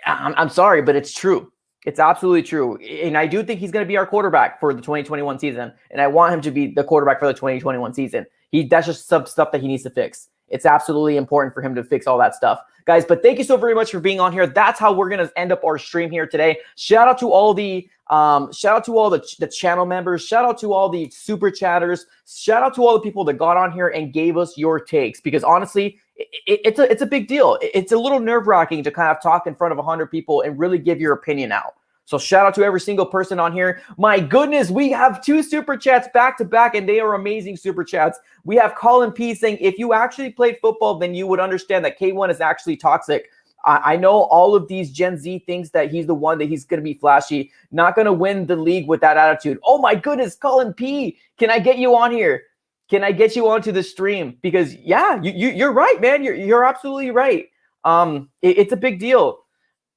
Speaker 1: I'm sorry, but it's true. It's absolutely true. And I do think he's going to be our quarterback for the 2021 season. And I want him to be the quarterback for the 2021 season. That's just some stuff that he needs to fix. It's absolutely important for him to fix all that stuff. Guys, but thank you so very much for being on here. That's how we're going to end up our stream here today. Shout out to all the channel members. Shout out to all the super chatters. Shout out to all the people that got on here and gave us your takes, because honestly, it's a big deal. It's a little nerve-wracking to kind of talk in front of 100 people and really give your opinion out. So shout out to every single person on here. My goodness, we have 2 super chats back to back, and they are amazing super chats. We have Colin P saying, if you actually played football, then you would understand that K1 is actually toxic. I know all of these Gen Z thinks that he's the one, that he's going to be flashy, not going to win the league with that attitude. Oh my goodness, Colin P, can I get you on here? Can I get you onto the stream? Because yeah, you're right, man. You're absolutely right. It's a big deal.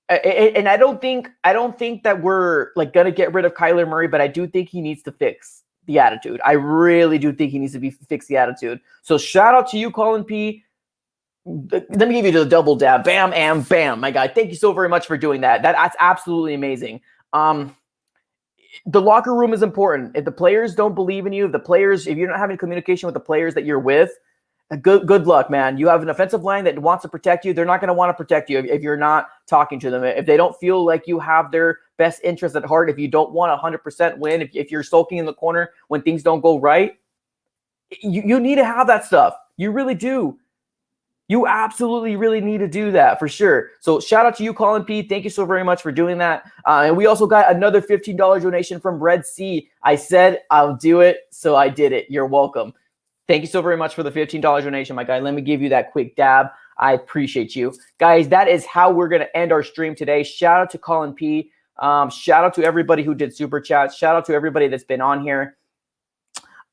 Speaker 1: And I don't think that we're like gonna get rid of Kyler Murray, but I do think he needs to fix the attitude. I really do think he needs to fix the attitude. So shout out to you, Colin P. Let me give you the double dab. Bam and bam, my guy. Thank you so very much for doing that. That's absolutely amazing. The locker room is important. If the players don't believe in you, if you're not having communication with the players that you're with, Good luck, man. You have an offensive line that wants to protect you. They're not going to want to protect you if you're not talking to them. If they don't feel like you have their best interest at heart, if you don't want 100% win, if you're sulking in the corner when things don't go right, you need to have that stuff. You really do. You absolutely really need to do that for sure. So shout out to you, Colin P. Thank you so very much for doing that. And we also got another $15 donation from Red Sea. I said I'll do it, so I did it. You're welcome. Thank you so very much for the $15 donation, my guy. Let me give you that quick dab. I appreciate you. Guys, that is how we're going to end our stream today. Shout out to Colin P. Shout out to everybody who did Super Chats. Shout out to everybody that's been on here.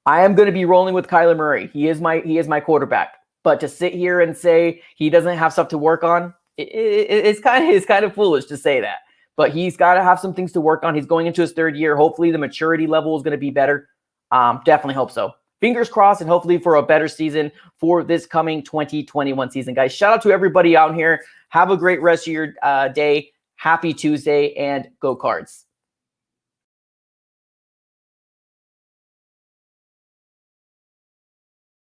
Speaker 1: I am going to be rolling with Kyler Murray. He is my quarterback. But to sit here and say he doesn't have stuff to work on, it's kind of foolish to say that. But he's got to have some things to work on. He's going into his third year. Hopefully the maturity level is going to be better. Definitely hope so. Fingers crossed, and hopefully for a better season for this coming 2021 season, guys. Shout out to everybody out here. Have a great rest of your day. Happy Tuesday, and go Cards.